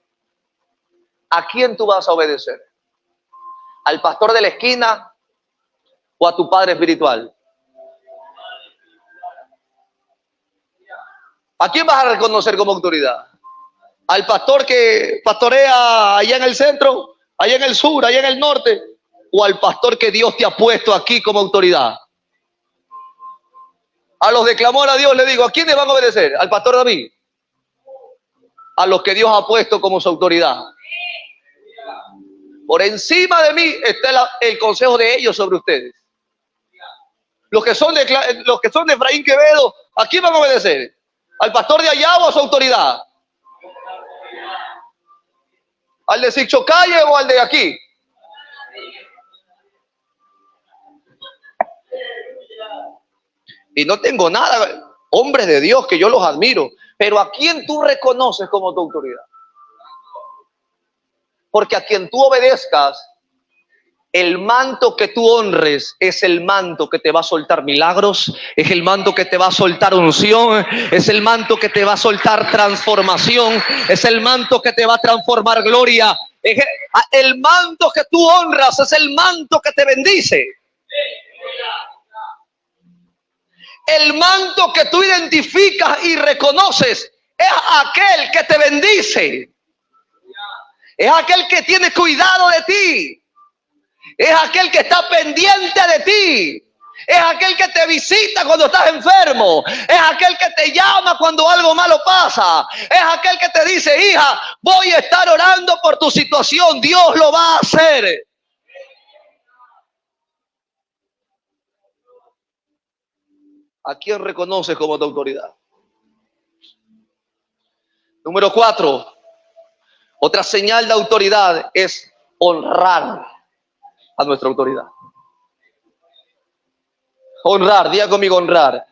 ¿A quién tú vas a obedecer? ¿Al pastor de la esquina o a tu padre espiritual? ¿A quién vas a reconocer como autoridad? ¿Al pastor que pastorea allá en el centro, allá en el sur, allá en el norte? ¿O al pastor que Dios te ha puesto aquí como autoridad? A los de clamor a Dios le digo, ¿a quiénes van a obedecer? ¿Al pastor David? A los que Dios ha puesto como su autoridad. Por encima de mí está el consejo de ellos sobre ustedes. Los que son de Efraín Quevedo, ¿a quién van a obedecer? ¿Al pastor de allá o a su autoridad? ¿Al de Sixocalle o al de aquí? Y no tengo nada, hombres de Dios que yo los admiro, pero ¿a quién tú reconoces como tu autoridad? Porque a quien tú obedezcas, el manto que tú honres es el manto que te va a soltar milagros, es el manto que te va a soltar unción, es el manto que te va a soltar transformación, es el manto que te va a transformar gloria. El manto que tú honras es el manto que te bendice. El manto que tú identificas y reconoces es aquel que te bendice. Es aquel que tiene cuidado de ti. Es aquel que está pendiente de ti. Es aquel que te visita cuando estás enfermo. Es aquel que te llama cuando algo malo pasa. Es aquel que te dice, hija, voy a estar orando por tu situación. Dios lo va a hacer. ¿A quién reconoces como tu autoridad? Número 4. Otra señal de autoridad es honrar a nuestra autoridad. Honrar, diga conmigo honrar.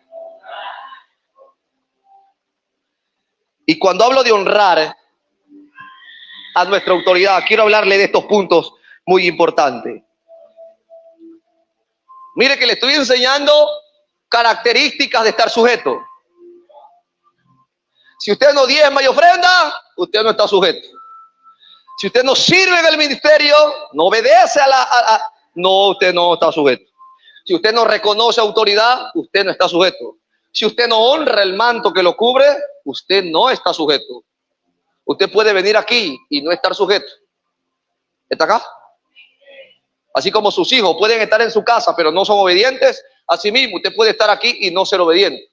Y cuando hablo de honrar a nuestra autoridad, quiero hablarle de estos puntos muy importantes. Mire que le estoy enseñando características de estar sujeto. Si usted no diezma y ofrenda, usted no está sujeto. Si usted no sirve en el ministerio, no obedece no, usted no está sujeto. Si usted no reconoce autoridad, usted no está sujeto. Si usted no honra el manto que lo cubre, usted no está sujeto. Usted puede venir aquí y no estar sujeto. ¿Está acá? Así como sus hijos pueden estar en su casa, pero no son obedientes, así mismo usted puede estar aquí y no ser obediente.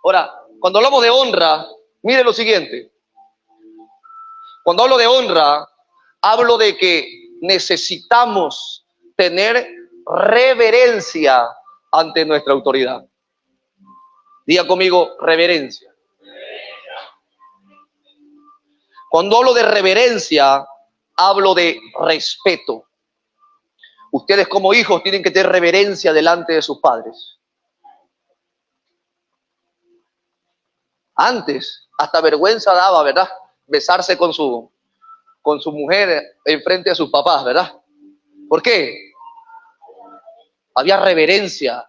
Ahora, cuando hablamos de honra, mire lo siguiente. Cuando hablo de honra, hablo de que necesitamos tener reverencia ante nuestra autoridad. Diga conmigo, reverencia. Cuando hablo de reverencia, hablo de respeto. Ustedes como hijos tienen que tener reverencia delante de sus padres. Antes, hasta vergüenza daba, ¿verdad? Besarse con su mujer en frente de sus papás, ¿verdad? ¿Por qué? Había reverencia,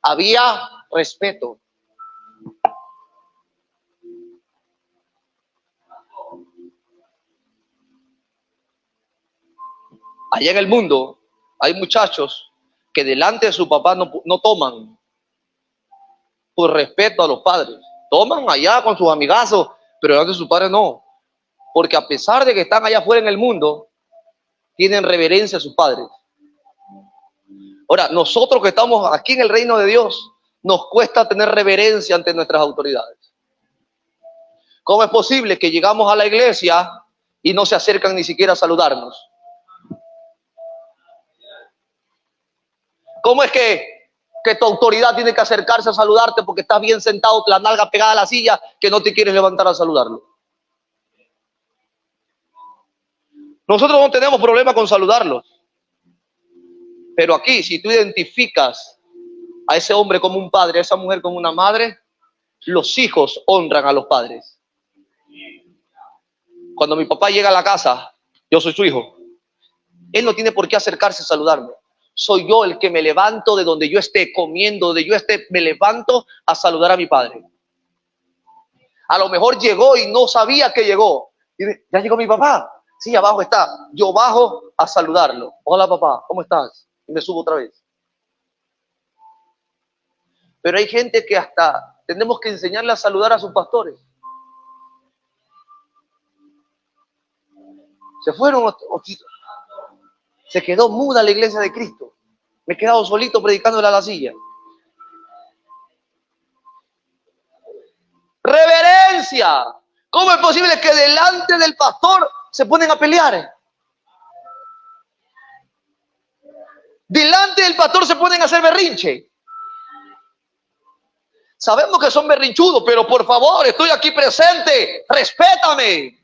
había respeto. Allá en el mundo hay muchachos que delante de su papá no toman por respeto a los padres. Toman allá con sus amigazos, pero delante de sus padres no. Porque a pesar de que están allá afuera en el mundo, tienen reverencia a sus padres. Ahora, nosotros que estamos aquí en el reino de Dios, nos cuesta tener reverencia ante nuestras autoridades. ¿Cómo es posible que llegamos a la iglesia y no se acercan ni siquiera a saludarnos? ¿Cómo es que tu autoridad tiene que acercarse a saludarte porque estás bien sentado, la nalga pegada a la silla, que no te quieres levantar a saludarlo? Nosotros no tenemos problema con saludarlos. Pero aquí, si tú identificas a ese hombre como un padre, a esa mujer como una madre, los hijos honran a los padres. Cuando mi papá llega a la casa, yo soy su hijo, él no tiene por qué acercarse a saludarme. Soy yo el que me levanto de donde yo esté comiendo, donde yo esté, me levanto a saludar a mi padre. A lo mejor llegó y no sabía que llegó. Y dice, ¿ya llegó mi papá? Sí, abajo está. Yo bajo a saludarlo. Hola papá, ¿cómo estás? Y me subo otra vez. Pero hay gente que hasta tenemos que enseñarle a saludar a sus pastores. Se fueron, se quedó muda la iglesia de Cristo. Me he quedado solito predicándole a la silla. Reverencia. ¿Cómo es posible que delante del pastor se ponen a pelear? Delante del pastor se ponen a hacer berrinche. Sabemos que son berrinchudos, pero por favor, estoy aquí presente, respétame.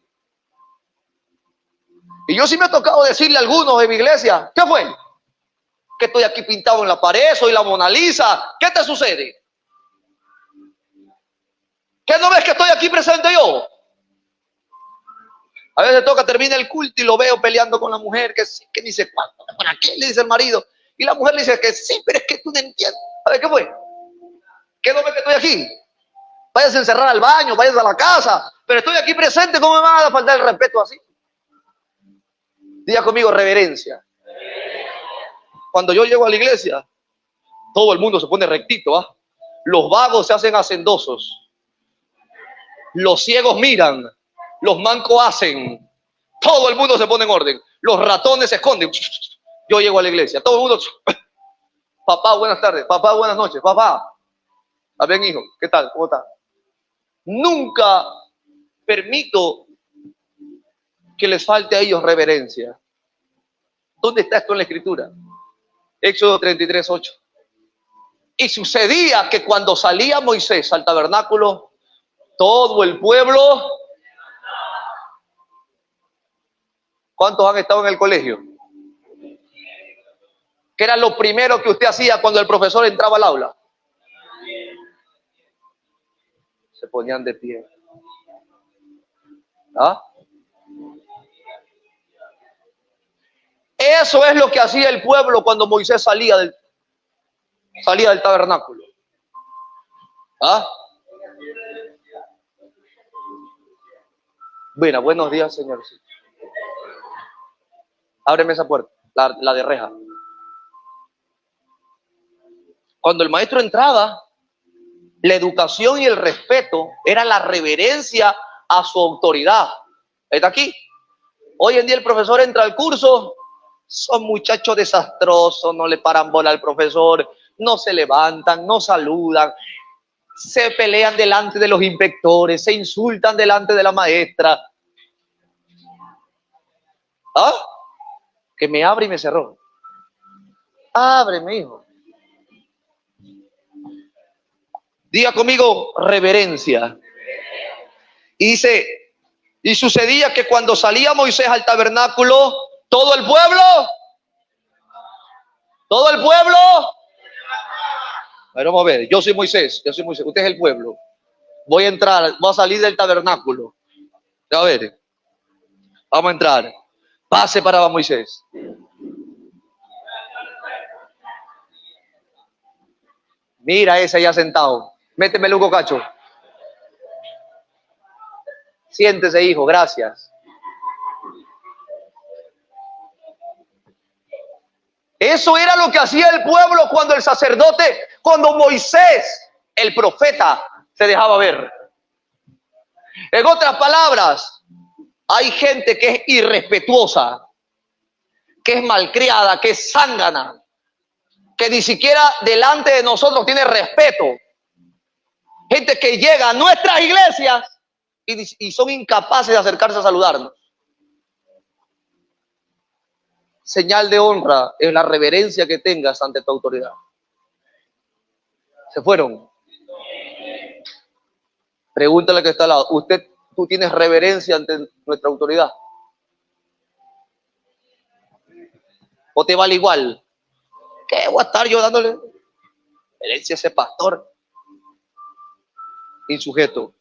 Y yo sí me ha tocado decirle a algunos de mi iglesia, ¿qué fue? Que estoy aquí pintado en la pared, soy la Mona Lisa. ¿Qué te sucede? ¿Qué no ves que estoy aquí presente yo? A veces toca, termina el culto y lo veo peleando con la mujer, que dice, ¿para qué? Le dice el marido. Y la mujer le dice que sí, pero es que tú no entiendes. A ver, ¿qué fue? ¿Qué no ves que estoy aquí? Vayas a encerrar al baño, vayas a la casa, pero estoy aquí presente, ¿cómo me van a faltar el respeto así? Diga conmigo, reverencia. Cuando yo llego a la iglesia, todo el mundo se pone rectito, ¿ah? Los vagos se hacen hacendosos. Los ciegos miran. Los mancos hacen. Todo el mundo se pone en orden. Los ratones se esconden. Yo llego a la iglesia. Todo el mundo. Papá, buenas tardes. Papá, buenas noches. Papá. A ver, hijo. ¿Qué tal? ¿Cómo está? Nunca permito que les falte a ellos reverencia. ¿Dónde está esto en la Escritura? Éxodo 33:8. Y sucedía que cuando salía Moisés al tabernáculo, todo el pueblo... ¿Cuántos han estado en el colegio? ¿Qué era lo primero que usted hacía cuando el profesor entraba al aula? Se ponían de pie. ¿Ah? Eso es lo que hacía el pueblo cuando Moisés salía del tabernáculo. ¿Ah? Bueno, buenos días, señor. Ábreme esa puerta, la de reja. Cuando el maestro entraba, la educación y el respeto era la reverencia a su autoridad. ¿Está aquí? Hoy en día el profesor entra al curso, son muchachos desastrosos, no le paran bola al profesor, no se levantan, no saludan, se pelean delante de los inspectores, se insultan delante de la maestra. ¿Ah? Que me abre y me cerró. Ábreme, hijo. Diga conmigo, reverencia. Y dice, y sucedía que cuando salía Moisés al tabernáculo, todo el pueblo, a ver, vamos a ver, yo soy Moisés, usted es el pueblo. Voy a entrar, voy a salir del tabernáculo. A ver, vamos a entrar. Pase para Moisés. Mira ese ya sentado. Méteme Luco Cacho. Siéntese, hijo, gracias. Eso era lo que hacía el pueblo cuando el sacerdote, cuando Moisés, el profeta, se dejaba ver. En otras palabras, hay gente que es irrespetuosa, que es malcriada, que es zángana, que ni siquiera delante de nosotros tiene respeto. Gente que llega a nuestras iglesias y son incapaces de acercarse a saludarnos. Señal de honra es la reverencia que tengas ante tu autoridad. ¿Se fueron? Pregúntale que está al lado. ¿Tú tienes reverencia ante nuestra autoridad? ¿O te vale igual? ¿Qué voy a estar yo dándole reverencia a ese pastor? Insujeto.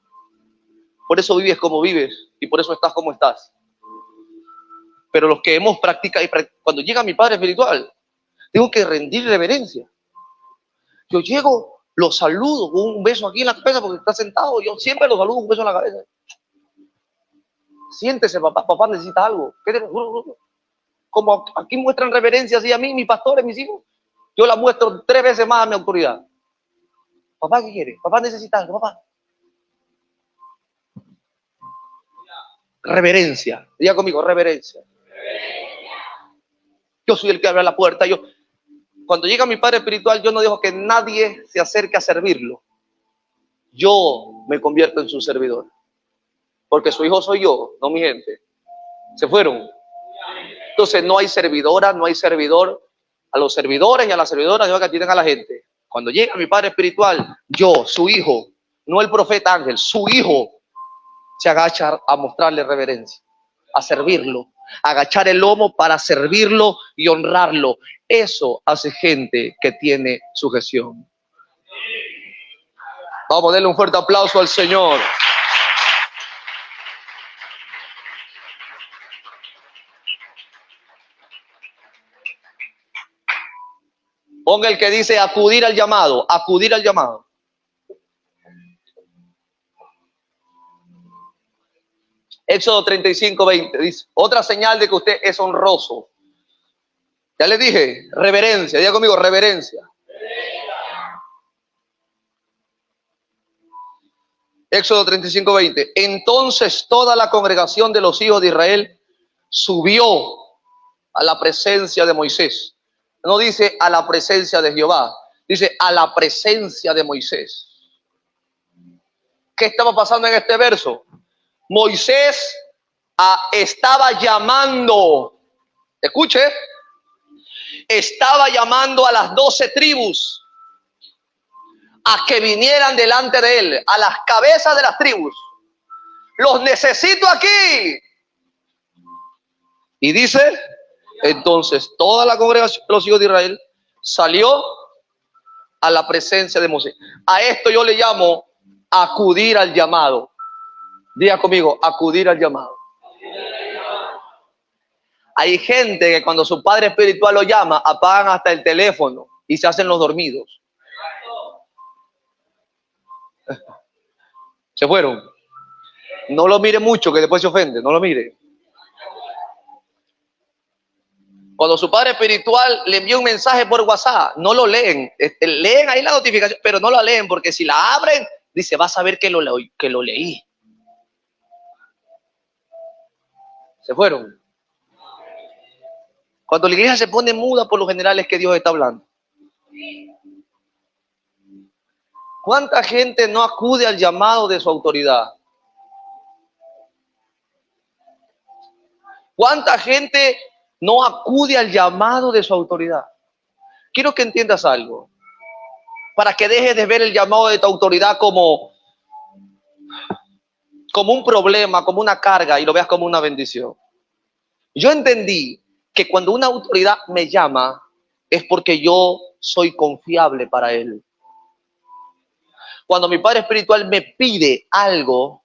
Por eso vives como vives y por eso estás como estás. Pero los que hemos practicado, cuando llega mi padre espiritual, tengo que rendir reverencia. Yo llego, lo saludo con un beso aquí en la cabeza porque está sentado. Yo siempre lo saludo con un beso en la cabeza. Siéntese, papá. Papá necesita algo. Como aquí muestran reverencia así a mí, mis pastores, mis hijos. Yo la muestro 3 veces más a mi autoridad. Papá, ¿qué quiere? Papá necesita algo, papá. Reverencia. Diga conmigo, reverencia. Yo soy el que abre la puerta. Cuando llega mi padre espiritual, yo no dejo que nadie se acerque a servirlo. Yo me convierto en su servidor. Porque su hijo soy yo, no mi gente. ¿Se fueron? Entonces no hay servidora, no hay servidor. A los servidores y a las servidoras yo que atienden a la gente. Cuando llega mi padre espiritual, yo, su hijo, no el profeta Ángel, su hijo, se agacha a mostrarle reverencia, a servirlo, a agachar el lomo para servirlo y honrarlo. Eso hace gente que tiene sujeción. Vamos a darle un fuerte aplauso al Señor. Ponga el que dice acudir al llamado, acudir al llamado. Éxodo 35:20 dice, otra señal de que usted es honroso. Ya le dije, reverencia, diga conmigo, reverencia. Éxodo 35:20. Entonces toda la congregación de los hijos de Israel subió a la presencia de Moisés. No dice a la presencia de Jehová, dice a la presencia de Moisés. ¿Qué estaba pasando en este verso? Moisés estaba llamando, escuche, estaba llamando a las 12 tribus a que vinieran delante de él, a las cabezas de las tribus. Los necesito aquí. Y dice, entonces toda la congregación de los hijos de Israel salió a la presencia de Moisés. A esto yo le llamo acudir al llamado. Diga conmigo, acudir al llamado. Hay gente que cuando su padre espiritual lo llama, apagan hasta el teléfono y se hacen los dormidos. Se fueron. No lo mire mucho, que después se ofende. No lo mire. Cuando su padre espiritual le envía un mensaje por WhatsApp, no lo leen. Leen ahí la notificación, pero no la leen, porque si la abren, dice, vas a ver que lo leí. Se fueron. Cuando la iglesia se pone muda, por lo general es que Dios está hablando. ¿Cuánta gente no acude al llamado de su autoridad? ¿Cuánta gente no acude al llamado de su autoridad? Quiero que entiendas algo. Para que dejes de ver el llamado de tu autoridad como un problema, como una carga, y lo veas como una bendición. Yo entendí que cuando una autoridad me llama es porque yo soy confiable para él. Cuando mi Padre Espiritual me pide algo,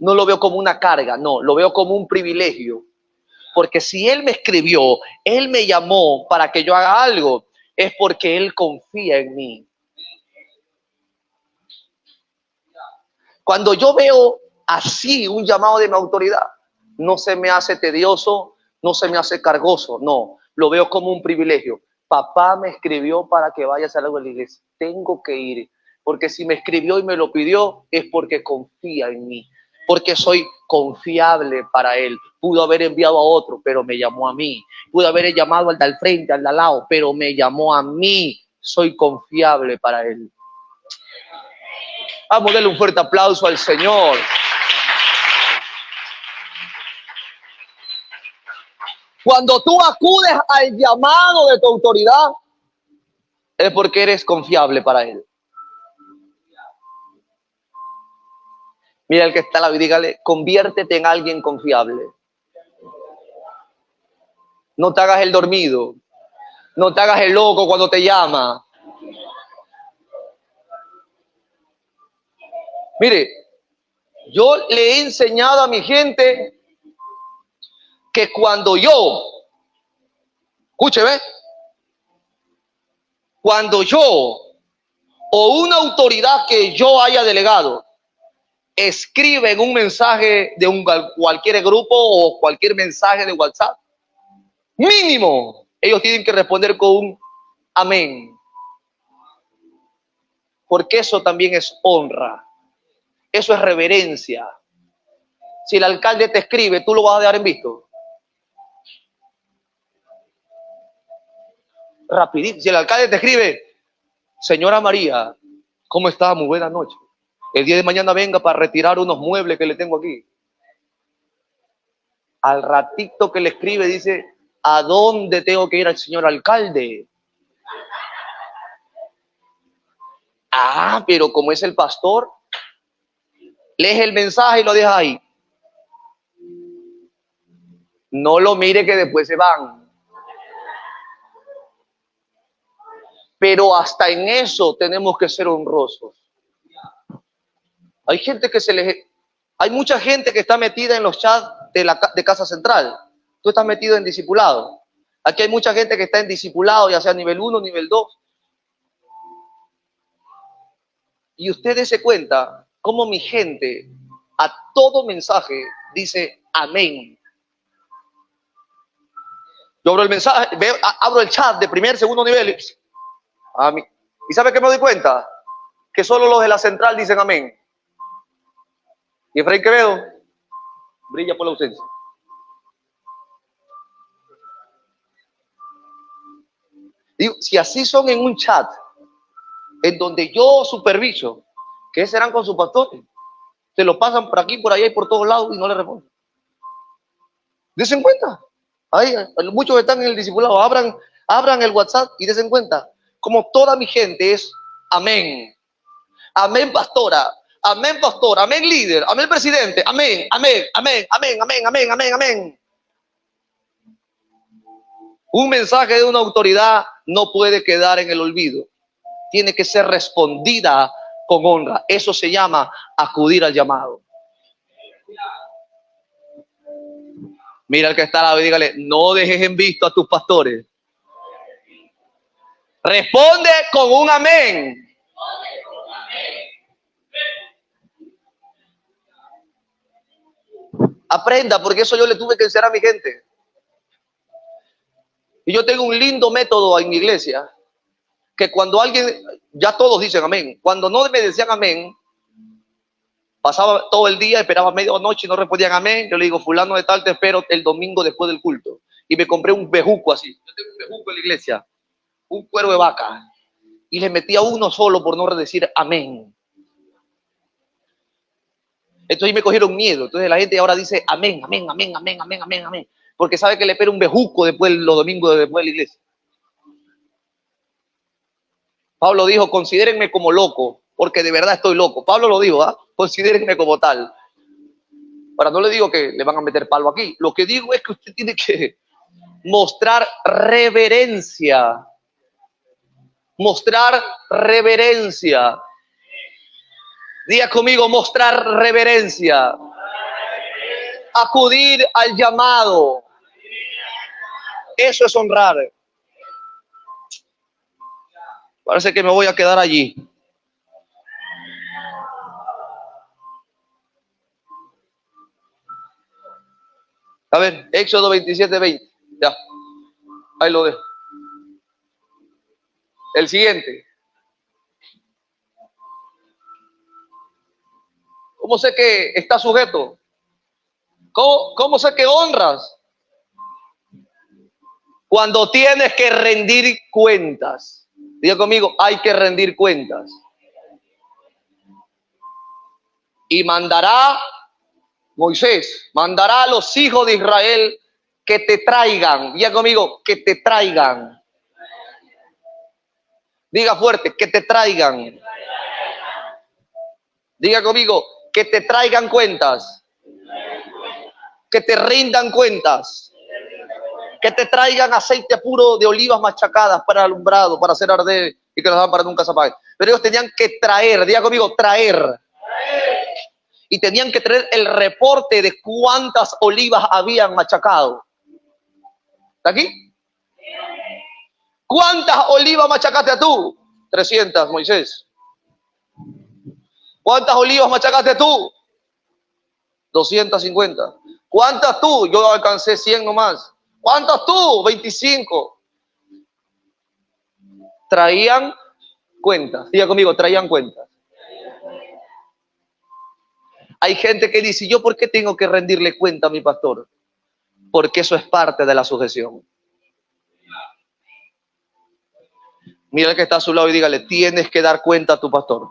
no lo veo como una carga, no, lo veo como un privilegio. Porque si Él me escribió, Él me llamó para que yo haga algo, es porque Él confía en mí. Cuando yo veo así un llamado de mi autoridad, no se me hace tedioso, no se me hace cargoso, no, lo veo como un privilegio. Papá me escribió para que vaya a hacer algo en la iglesia, tengo que ir, porque si me escribió y me lo pidió, es porque confía en mí, porque soy confiable para Él. Pudo haber enviado a otro, pero me llamó a mí. Pudo haber llamado al de al frente, al de al lado, pero me llamó a mí. Soy confiable para Él. Vamos a darle un fuerte aplauso al Señor. Cuando tú acudes al llamado de tu autoridad, es porque eres confiable para Él. Mira el que está al lado y dígale, conviértete en alguien confiable. No te hagas el dormido. No te hagas el loco cuando te llama. Mire, yo le he enseñado a mi gente que cuando yo, escúcheme, cuando yo o una autoridad que yo haya delegado escribe en un mensaje de cualquier grupo o cualquier mensaje de WhatsApp, mínimo, ellos tienen que responder con un amén. Porque eso también es honra. Eso es reverencia. Si el alcalde te escribe, ¿tú lo vas a dejar en visto? Rapidito. Si el alcalde te escribe, señora María, ¿cómo está? Muy buenas noches. El día de mañana venga para retirar unos muebles que le tengo aquí. Al ratito que le escribe dice, ¿a dónde tengo que ir al señor alcalde? Ah, pero como es el pastor, lees el mensaje y lo dejas ahí. No lo mire que después se van. Pero hasta en eso tenemos que ser honrosos. Hay gente que hay mucha gente que está metida en los chats de Casa Central. Tú estás metido en discipulado. Aquí hay mucha gente que está en discipulado, ya sea nivel 1, nivel 2. Y ustedes se cuenta cómo mi gente a todo mensaje dice amén. Yo abro el mensaje, abro el chat de primer, segundo nivel. ¿Y sabe qué me doy cuenta? Que solo los de la central dicen amén. Y Efraín Quevedo brilla por la ausencia. Digo, si así son en un chat, en donde yo superviso, ¿qué serán con sus pastores? Se lo pasan por aquí, por allá y por todos lados y no le responden. Desen cuenta. Ahí, muchos están en el discipulado. Abran el WhatsApp y desen cuenta. Como toda mi gente es amén. Amén, pastora. Amén, pastor. Amén, líder. Amén, presidente. Amén, amén, amén, amén, amén, amén, amén, amén. Un mensaje de una autoridad no puede quedar en el olvido. Tiene que ser respondida con honra. Eso se llama acudir al llamado. Mira el que está al lado y dígale, no dejes en visto a tus pastores. Responde con un amén. Aprenda, porque eso yo le tuve que enseñar a mi gente. Y yo tengo un lindo método en mi iglesia, que cuando alguien, ya todos dicen amén. Cuando no me decían amén, pasaba todo el día, esperaba medianoche y no respondían amén. Yo le digo, fulano de tal, te espero el domingo después del culto. Y me compré un bejuco así. Yo tengo un bejuco en la iglesia, un cuero de vaca. Y le metía uno solo por no decir amén. Entonces me cogieron miedo. Entonces la gente ahora dice amén, amén, amén, amén, amén, amén, amén. Porque sabe que le espera un bejuco después los domingos después de la iglesia. Pablo dijo, considérenme como loco, porque de verdad estoy loco. Pablo lo dijo, ¿ah? Considérenme como tal. Ahora no le digo que le van a meter palo aquí. Lo que digo es que usted tiene que mostrar reverencia. Mostrar reverencia. Diga conmigo, mostrar reverencia. Acudir al llamado. Eso es honrar. Parece que me voy a quedar allí. A ver, Éxodo 27:20. Ya, ahí lo dejo. El siguiente. ¿Cómo sé que está sujeto? ¿Cómo sé que honras? Cuando tienes que rendir cuentas. Diga conmigo, hay que rendir cuentas. Y Moisés mandará a los hijos de Israel que te traigan. Diga conmigo, que te traigan. Diga fuerte, que te traigan. Diga conmigo, que te traigan cuentas. Que te rindan cuentas. Que te traigan aceite puro de olivas machacadas para el alumbrado, para hacer arder y que las lámparas nunca se apaguen. Pero ellos tenían que traer, diga conmigo, traer. Y tenían que traer el reporte de cuántas olivas habían machacado. ¿Está aquí? ¿Cuántas olivas machacaste tú? 300, Moisés. ¿Cuántas olivas machacaste tú? 250. ¿Cuántas tú? Yo alcancé 100 nomás. ¿Cuántas tú? 25. Traían cuentas. Diga conmigo, traían cuentas. Hay gente que dice, ¿yo por qué tengo que rendirle cuenta a mi pastor? Porque eso es parte de la sujeción. Mira el que está a su lado y dígale, tienes que dar cuenta a tu pastor.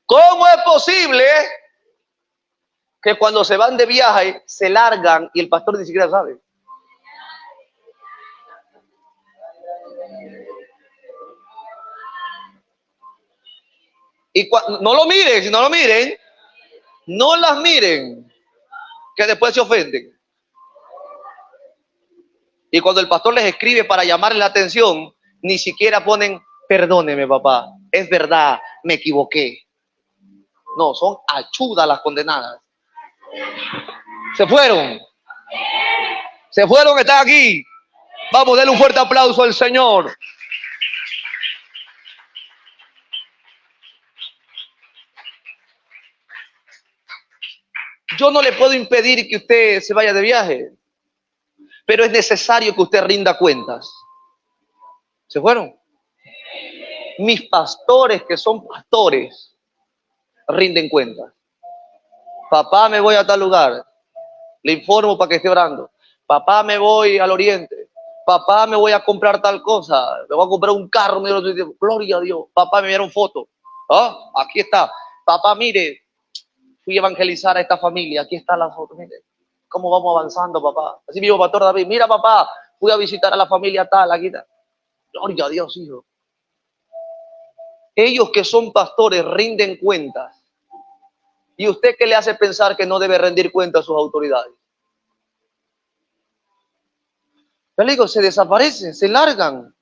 ¿Cómo es posible que cuando se van de viaje se largan y el pastor ni siquiera sabe? Y no lo miren, si no lo miren, no las miren, que después se ofenden. Y cuando el pastor les escribe para llamarle la atención, ni siquiera ponen, perdóneme papá, es verdad, me equivoqué. No, son achudas las condenadas. Se fueron, están aquí. Vamos, denle un fuerte aplauso al Señor. Yo no le puedo impedir que usted se vaya de viaje, pero es necesario que usted rinda cuentas. ¿Se fueron? Mis pastores, que son pastores, rinden cuentas. Papá, me voy a tal lugar. Le informo para que esté orando. Papá, me voy al oriente. Papá, me voy a comprar tal cosa. Me voy a comprar un carro. Gloria a Dios. Papá, me dieron fotos. ¿Ah? Aquí está. Papá, mire, fui a evangelizar a esta familia. Aquí están las fotos. Mire, cómo vamos avanzando, papá. Así mismo, pastor David. Mira, papá, fui a visitar a la familia tal. Aquí está. Gloria a Dios, hijo. Ellos que son pastores rinden cuentas. ¿Y usted qué le hace pensar que no debe rendir cuentas a sus autoridades? Ya le digo, se desaparecen, se largan.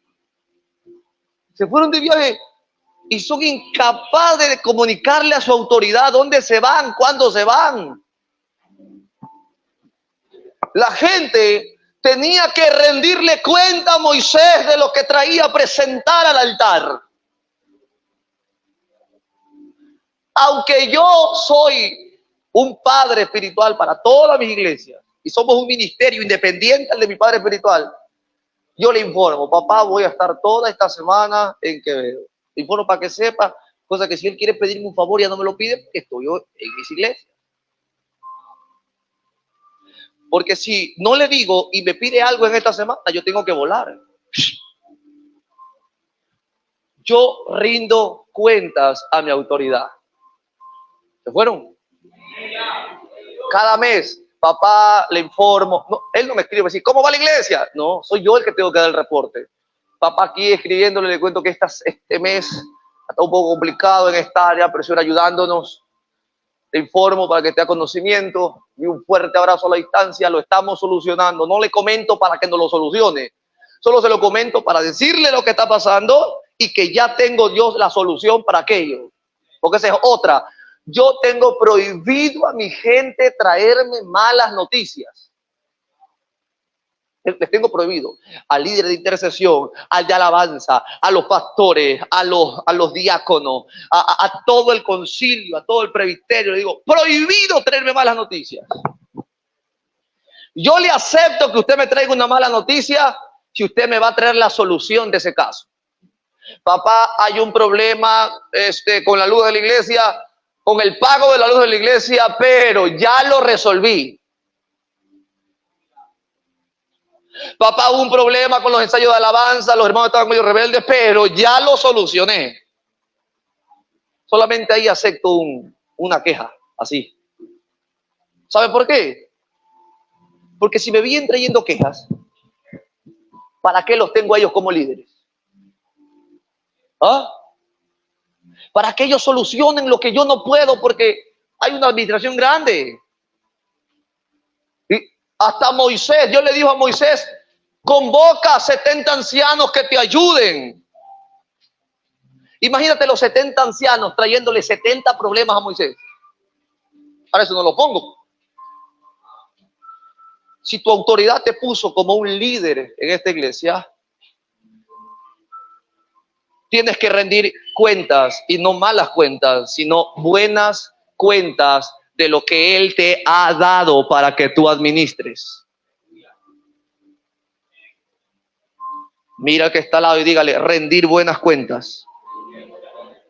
Se fueron de viaje y son incapaces de comunicarle a su autoridad dónde se van, cuándo se van. La gente tenía que rendirle cuenta a Moisés de lo que traía a presentar al altar. Aunque yo soy un padre espiritual para todas mis iglesias y somos un ministerio independiente al de mi padre espiritual, yo le informo, papá, voy a estar toda esta semana en Quevedo. Le informo para que sepa, cosa que si él quiere pedirme un favor ya no me lo pide, porque estoy yo en mis iglesias. Porque si no le digo y me pide algo en esta semana, yo tengo que volar. Yo rindo cuentas a mi autoridad. ¿Se fueron? Cada mes, papá, le informo. No, él no me escribe, me dice, ¿cómo va la iglesia? No, soy yo el que tengo que dar el reporte. Papá aquí escribiéndole, le cuento que este mes está un poco complicado en esta área, pero estoy ayudándonos. Le informo para que tenga conocimiento y un fuerte abrazo a la distancia. Lo estamos solucionando. No le comento para que no lo solucione. Solo se lo comento para decirle lo que está pasando y que ya tengo Dios la solución para aquello. Porque esa es otra. Yo tengo prohibido a mi gente traerme malas noticias. Les tengo prohibido al líder de intercesión, al de alabanza, a los pastores, a los diáconos, a todo el concilio, a todo el presbiterio. Le digo, prohibido traerme malas noticias. Yo le acepto que usted me traiga una mala noticia si usted me va a traer la solución de ese caso. Papá, hay un problema con la luz de la iglesia, con el pago de la luz de la iglesia, pero ya lo resolví. Papá, hubo un problema con los ensayos de alabanza, los hermanos estaban medio rebeldes, pero ya lo solucioné. Solamente ahí acepto una queja, así. ¿Sabe por qué? Porque si me vienen trayendo quejas, ¿para qué los tengo a ellos como líderes? ¿Ah? Para que ellos solucionen lo que yo no puedo, porque hay una administración grande. Y hasta Moisés, Dios le dijo a Moisés, convoca a 70 ancianos que te ayuden. Imagínate los 70 ancianos trayéndole 70 problemas a Moisés. Para eso no lo pongo. Si tu autoridad te puso como un líder en esta iglesia, tienes que rendir cuentas, y no malas cuentas, sino buenas cuentas de lo que Él te ha dado para que tú administres. Mira al que está al lado y dígale, rendir buenas cuentas.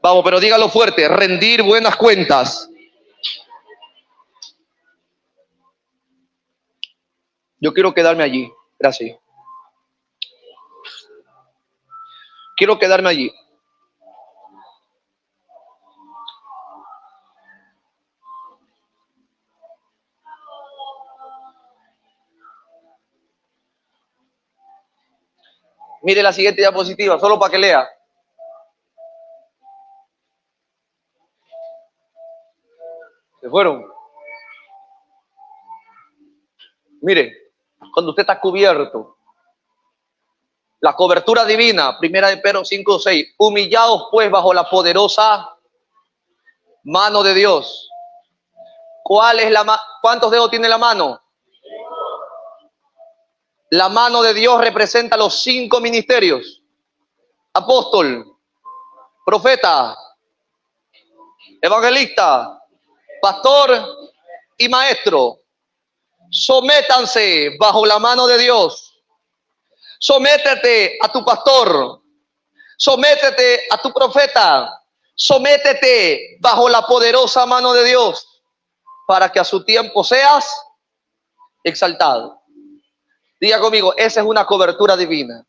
Vamos, pero dígalo fuerte, rendir buenas cuentas. Yo quiero quedarme allí, gracias. Quiero quedarme allí. Mire la siguiente diapositiva, solo para que lea. Se fueron. Mire, cuando usted está cubierto, la cobertura divina, primera de Pedro 5:6, humillaos pues bajo la poderosa mano de Dios. ¿Cuál es ¿Cuántos dedos tiene la mano? La mano de Dios representa los 5 ministerios: apóstol, profeta, evangelista, pastor y maestro. Sométanse bajo la mano de Dios. Sométete a tu pastor, sométete a tu profeta, sométete bajo la poderosa mano de Dios para que a su tiempo seas exaltado. Diga conmigo, esa es una cobertura divina.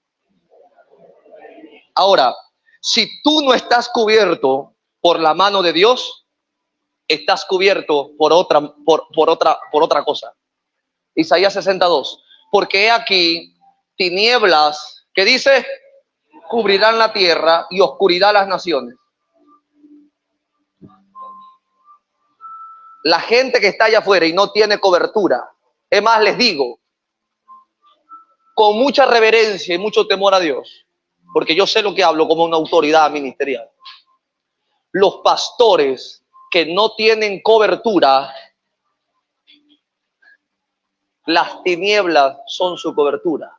Ahora, si tú no estás cubierto por la mano de Dios, estás cubierto por otra cosa. Isaías 62. Porque he aquí tinieblas, ¿qué dice? Cubrirán la tierra y oscuridad las naciones. La gente que está allá afuera y no tiene cobertura, es más, les digo, con mucha reverencia y mucho temor a Dios, porque yo sé lo que hablo como una autoridad ministerial. Los pastores que no tienen cobertura, las tinieblas son su cobertura.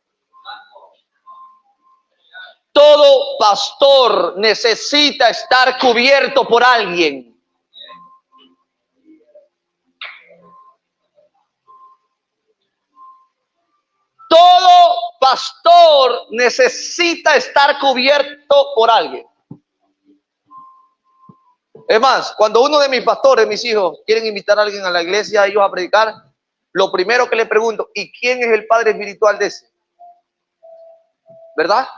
Todo pastor necesita estar cubierto por alguien. Todo pastor necesita estar cubierto por alguien. Es más, cuando uno de mis pastores, mis hijos, quieren invitar a alguien a la iglesia, a ellos a predicar, lo primero que le pregunto, ¿y quién es el padre espiritual de ese? ¿Verdad?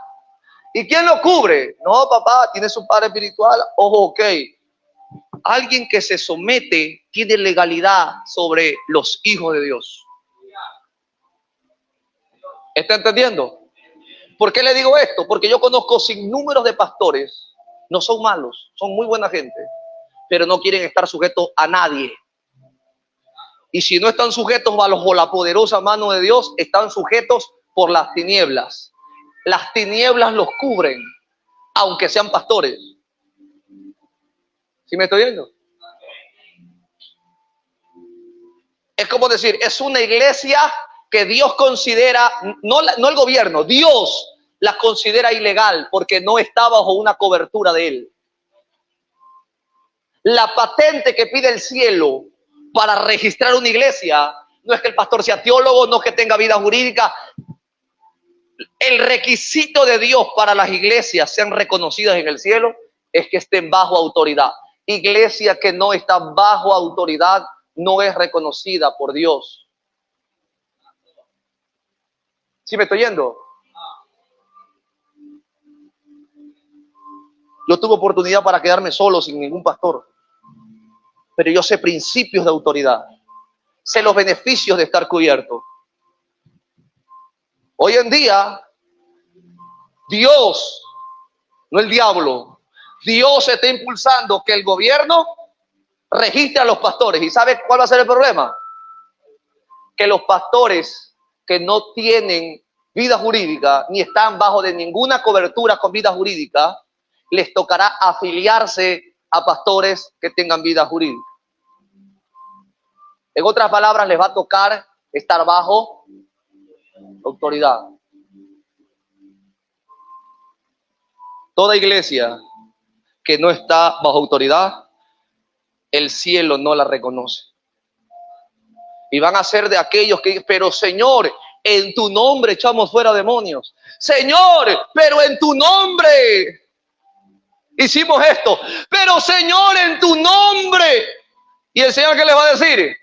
¿Y quién lo cubre? No, papá, tiene su padre espiritual. Ojo, ok. Alguien que se somete tiene legalidad sobre los hijos de Dios. ¿Está entendiendo? ¿Por qué le digo esto? Porque yo conozco sinnúmeros de pastores, no son malos, son muy buena gente, pero no quieren estar sujetos a nadie. Y si no están sujetos bajo la poderosa mano de Dios, están sujetos por las tinieblas. Las tinieblas los cubren. aunque sean pastores. ¿Sí me estoy viendo? Es como decir, es una iglesia que Dios considera, no el gobierno, Dios la considera ilegal porque no está bajo una cobertura de Él. La patente que pide el cielo para registrar una iglesia no es que el pastor sea teólogo, no es que tenga vida jurídica. El requisito de Dios para las iglesias sean reconocidas en el cielo es que estén bajo autoridad. Iglesia que no está bajo autoridad no es reconocida por Dios. ¿Sí me estoy yendo? Yo tuve oportunidad para quedarme solo sin ningún pastor, pero yo sé principios de autoridad, sé los beneficios de estar cubierto. Hoy en día, Dios, no el diablo, Dios está impulsando que el gobierno registre a los pastores. ¿Y sabe cuál va a ser el problema? Que los pastores que no tienen vida jurídica ni están bajo de ninguna cobertura con vida jurídica, les tocará afiliarse a pastores que tengan vida jurídica. En otras palabras, les va a tocar estar bajo autoridad. Toda iglesia que no está bajo autoridad, el cielo no la reconoce. Y van a ser de aquellos que, pero Señor, en tu nombre echamos fuera demonios. Señor, pero en tu nombre hicimos esto. Pero Señor, en tu nombre. ¿Y el Señor qué les va a decir?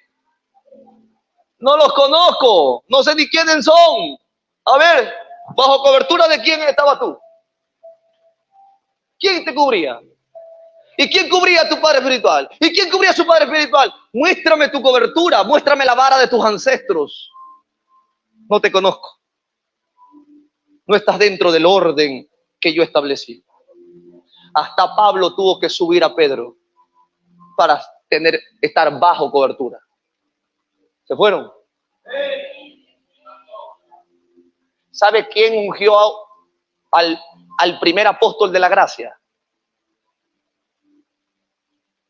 No los conozco, no sé ni quiénes son. A ver, ¿bajo cobertura de quién estabas tú? ¿Quién te cubría? ¿Y quién cubría a tu padre espiritual? ¿Y quién cubría a su padre espiritual? Muéstrame tu cobertura, muéstrame la vara de tus ancestros. No te conozco. No estás dentro del orden que yo establecí. Hasta Pablo tuvo que subir a Pedro para estar bajo cobertura. ¿Se fueron? ¿Sabe quién ungió al primer apóstol de la gracia?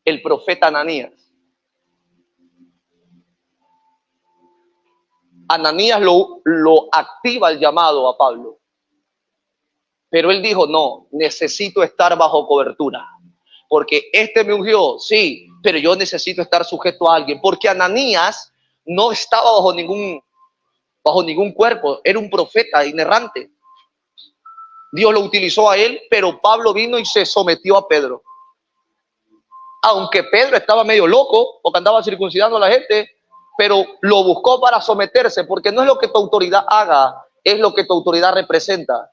El profeta Ananías. Ananías lo activa el llamado a Pablo. Pero él dijo, no, necesito estar bajo cobertura. Porque este me ungió, sí, pero yo necesito estar sujeto a alguien. Porque Ananías no estaba bajo ningún cuerpo, era un profeta inerrante. Dios lo utilizó a él, pero Pablo vino y se sometió a Pedro. Aunque Pedro estaba medio loco, porque andaba circuncidando a la gente, pero lo buscó para someterse, porque no es lo que tu autoridad haga, es lo que tu autoridad representa.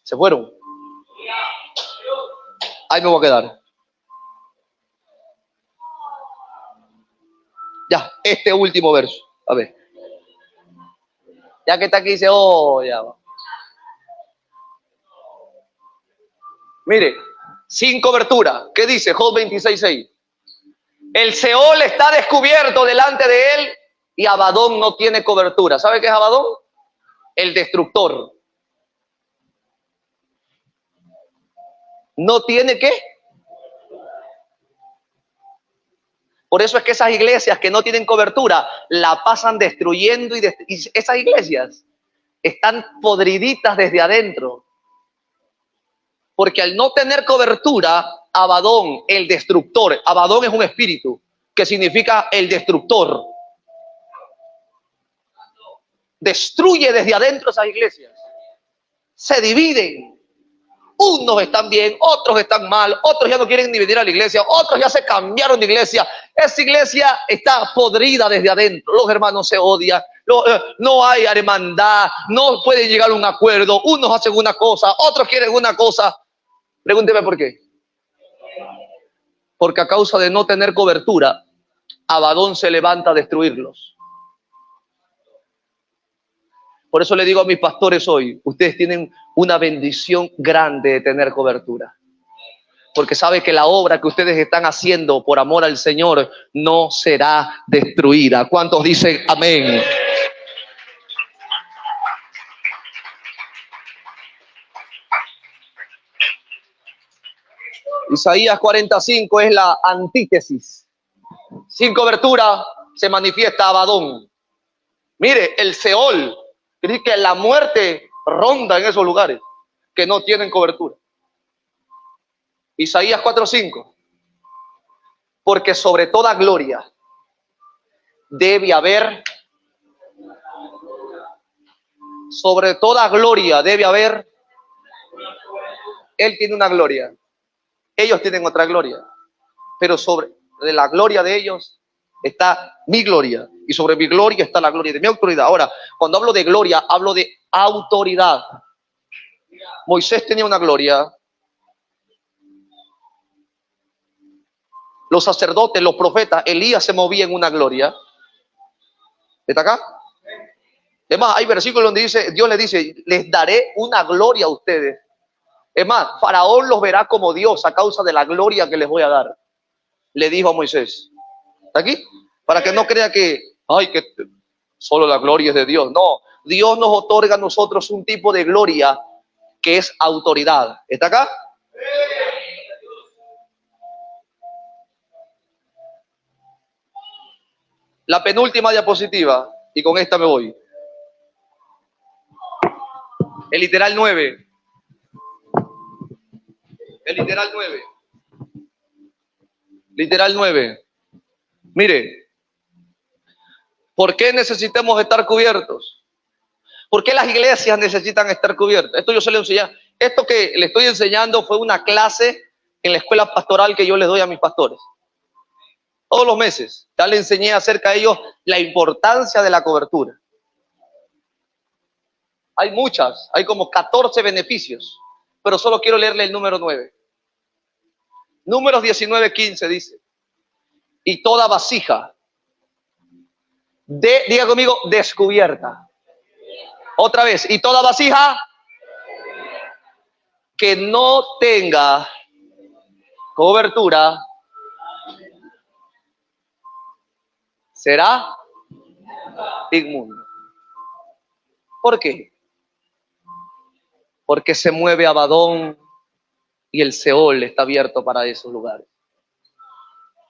¿Se fueron? Ahí me voy a quedar. Ya, este último verso. A ver. Ya que está aquí dice, oh, ya va. Mire, sin cobertura. ¿Qué dice Job 26:6? El Seol está descubierto delante de él y Abadón no tiene cobertura. ¿Sabe qué es Abadón? El destructor. ¿No tiene qué? Por eso es que esas iglesias que no tienen cobertura la pasan destruyendo y esas iglesias están podriditas desde adentro. Porque al no tener cobertura, Abadón, el destructor, Abadón es un espíritu que significa el destructor. Destruye desde adentro esas iglesias. Se dividen. Unos están bien, otros están mal, otros ya no quieren ni venir a la iglesia, otros ya se cambiaron de iglesia. Esa iglesia está podrida desde adentro. Los hermanos se odian, no hay hermandad, no pueden llegar a un acuerdo. Unos hacen una cosa, otros quieren una cosa. Pregúnteme por qué. Porque a causa de no tener cobertura, Abadón se levanta a destruirlos. Por eso le digo a mis pastores hoy, ustedes tienen una bendición grande de tener cobertura. Porque sabe que la obra que ustedes están haciendo por amor al Señor no será destruida. ¿Cuántos dicen amén? Isaías 45 es la antítesis. Sin cobertura se manifiesta Abadón. Mire, el Seol, dice que la muerte ronda en esos lugares que no tienen cobertura. Isaías 4:5. Porque sobre toda gloria debe haber, sobre toda gloria debe haber, Él tiene una gloria, ellos tienen otra gloria, pero sobre la gloria de ellos está mi gloria, y sobre mi gloria está la gloria de mi autoridad. Ahora, cuando hablo de gloria, hablo de autoridad. Moisés tenía una gloria, los sacerdotes, los profetas, Elías se movía en una gloria. ¿Está acá? Es más, hay versículos donde dice, Dios les dice, les daré una gloria a ustedes. Es más, Faraón los verá como Dios a causa de la gloria que les voy a dar. Le dijo a Moisés. ¿Está aquí? Para que no crea que, ay, que solo la gloria es de Dios. No, Dios nos otorga a nosotros un tipo de gloria que es autoridad. ¿Está acá? La penúltima diapositiva, y con esta me voy. El literal 9. El literal 9. Literal 9. Mire, ¿por qué necesitamos estar cubiertos? ¿Por qué las iglesias necesitan estar cubiertas? Esto yo se lo enseñé. Esto que le estoy enseñando fue una clase en la escuela pastoral que yo les doy a mis pastores. Todos los meses. Ya le enseñé acerca de ellos la importancia de la cobertura. Hay muchas, hay como 14 beneficios, pero solo quiero leerle el número 9. Números 19:15 dice, y toda vasija, diga conmigo, descubierta. Otra vez, y toda vasija que no tenga cobertura será inmundo. ¿Por qué? Porque se mueve Abadón y el Seol está abierto para esos lugares.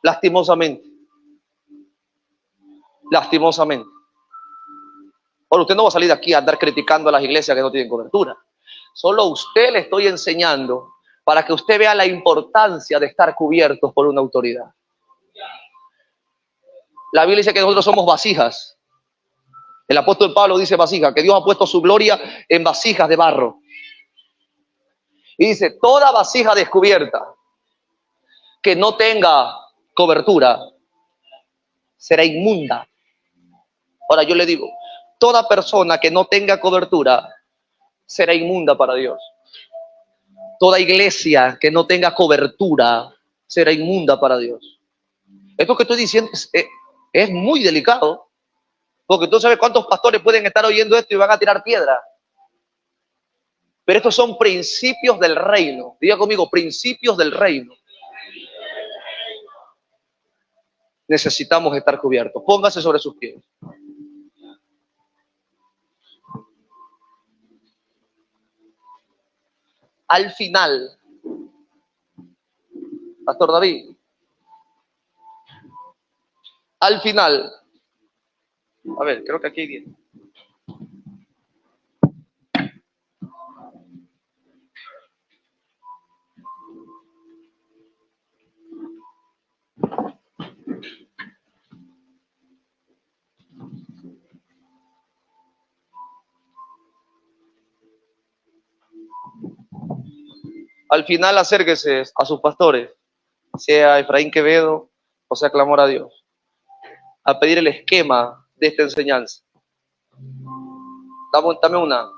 Lastimosamente. Lastimosamente. Ahora, usted no va a salir de aquí a andar criticando a las iglesias que no tienen cobertura. Solo a usted le estoy enseñando para que usted vea la importancia de estar cubiertos por una autoridad. La Biblia dice que nosotros somos vasijas. El apóstol Pablo dice vasija, que Dios ha puesto su gloria en vasijas de barro. Y dice, toda vasija descubierta que no tenga cobertura será inmunda. Ahora yo le digo, toda persona que no tenga cobertura será inmunda para Dios. Toda iglesia que no tenga cobertura será inmunda para Dios. Esto que estoy diciendo es muy delicado, porque tú sabes cuántos pastores pueden estar oyendo esto y van a tirar piedra. Pero estos son principios del reino. Diga conmigo, principios del reino. Necesitamos estar cubiertos. Póngase sobre sus pies. Al final, Pastor David, al final, a ver, creo que aquí hay 10. Al final, acérquese a sus pastores, sea Efraín Quevedo o sea Clamor a Dios, a pedir el esquema de esta enseñanza. Dame una.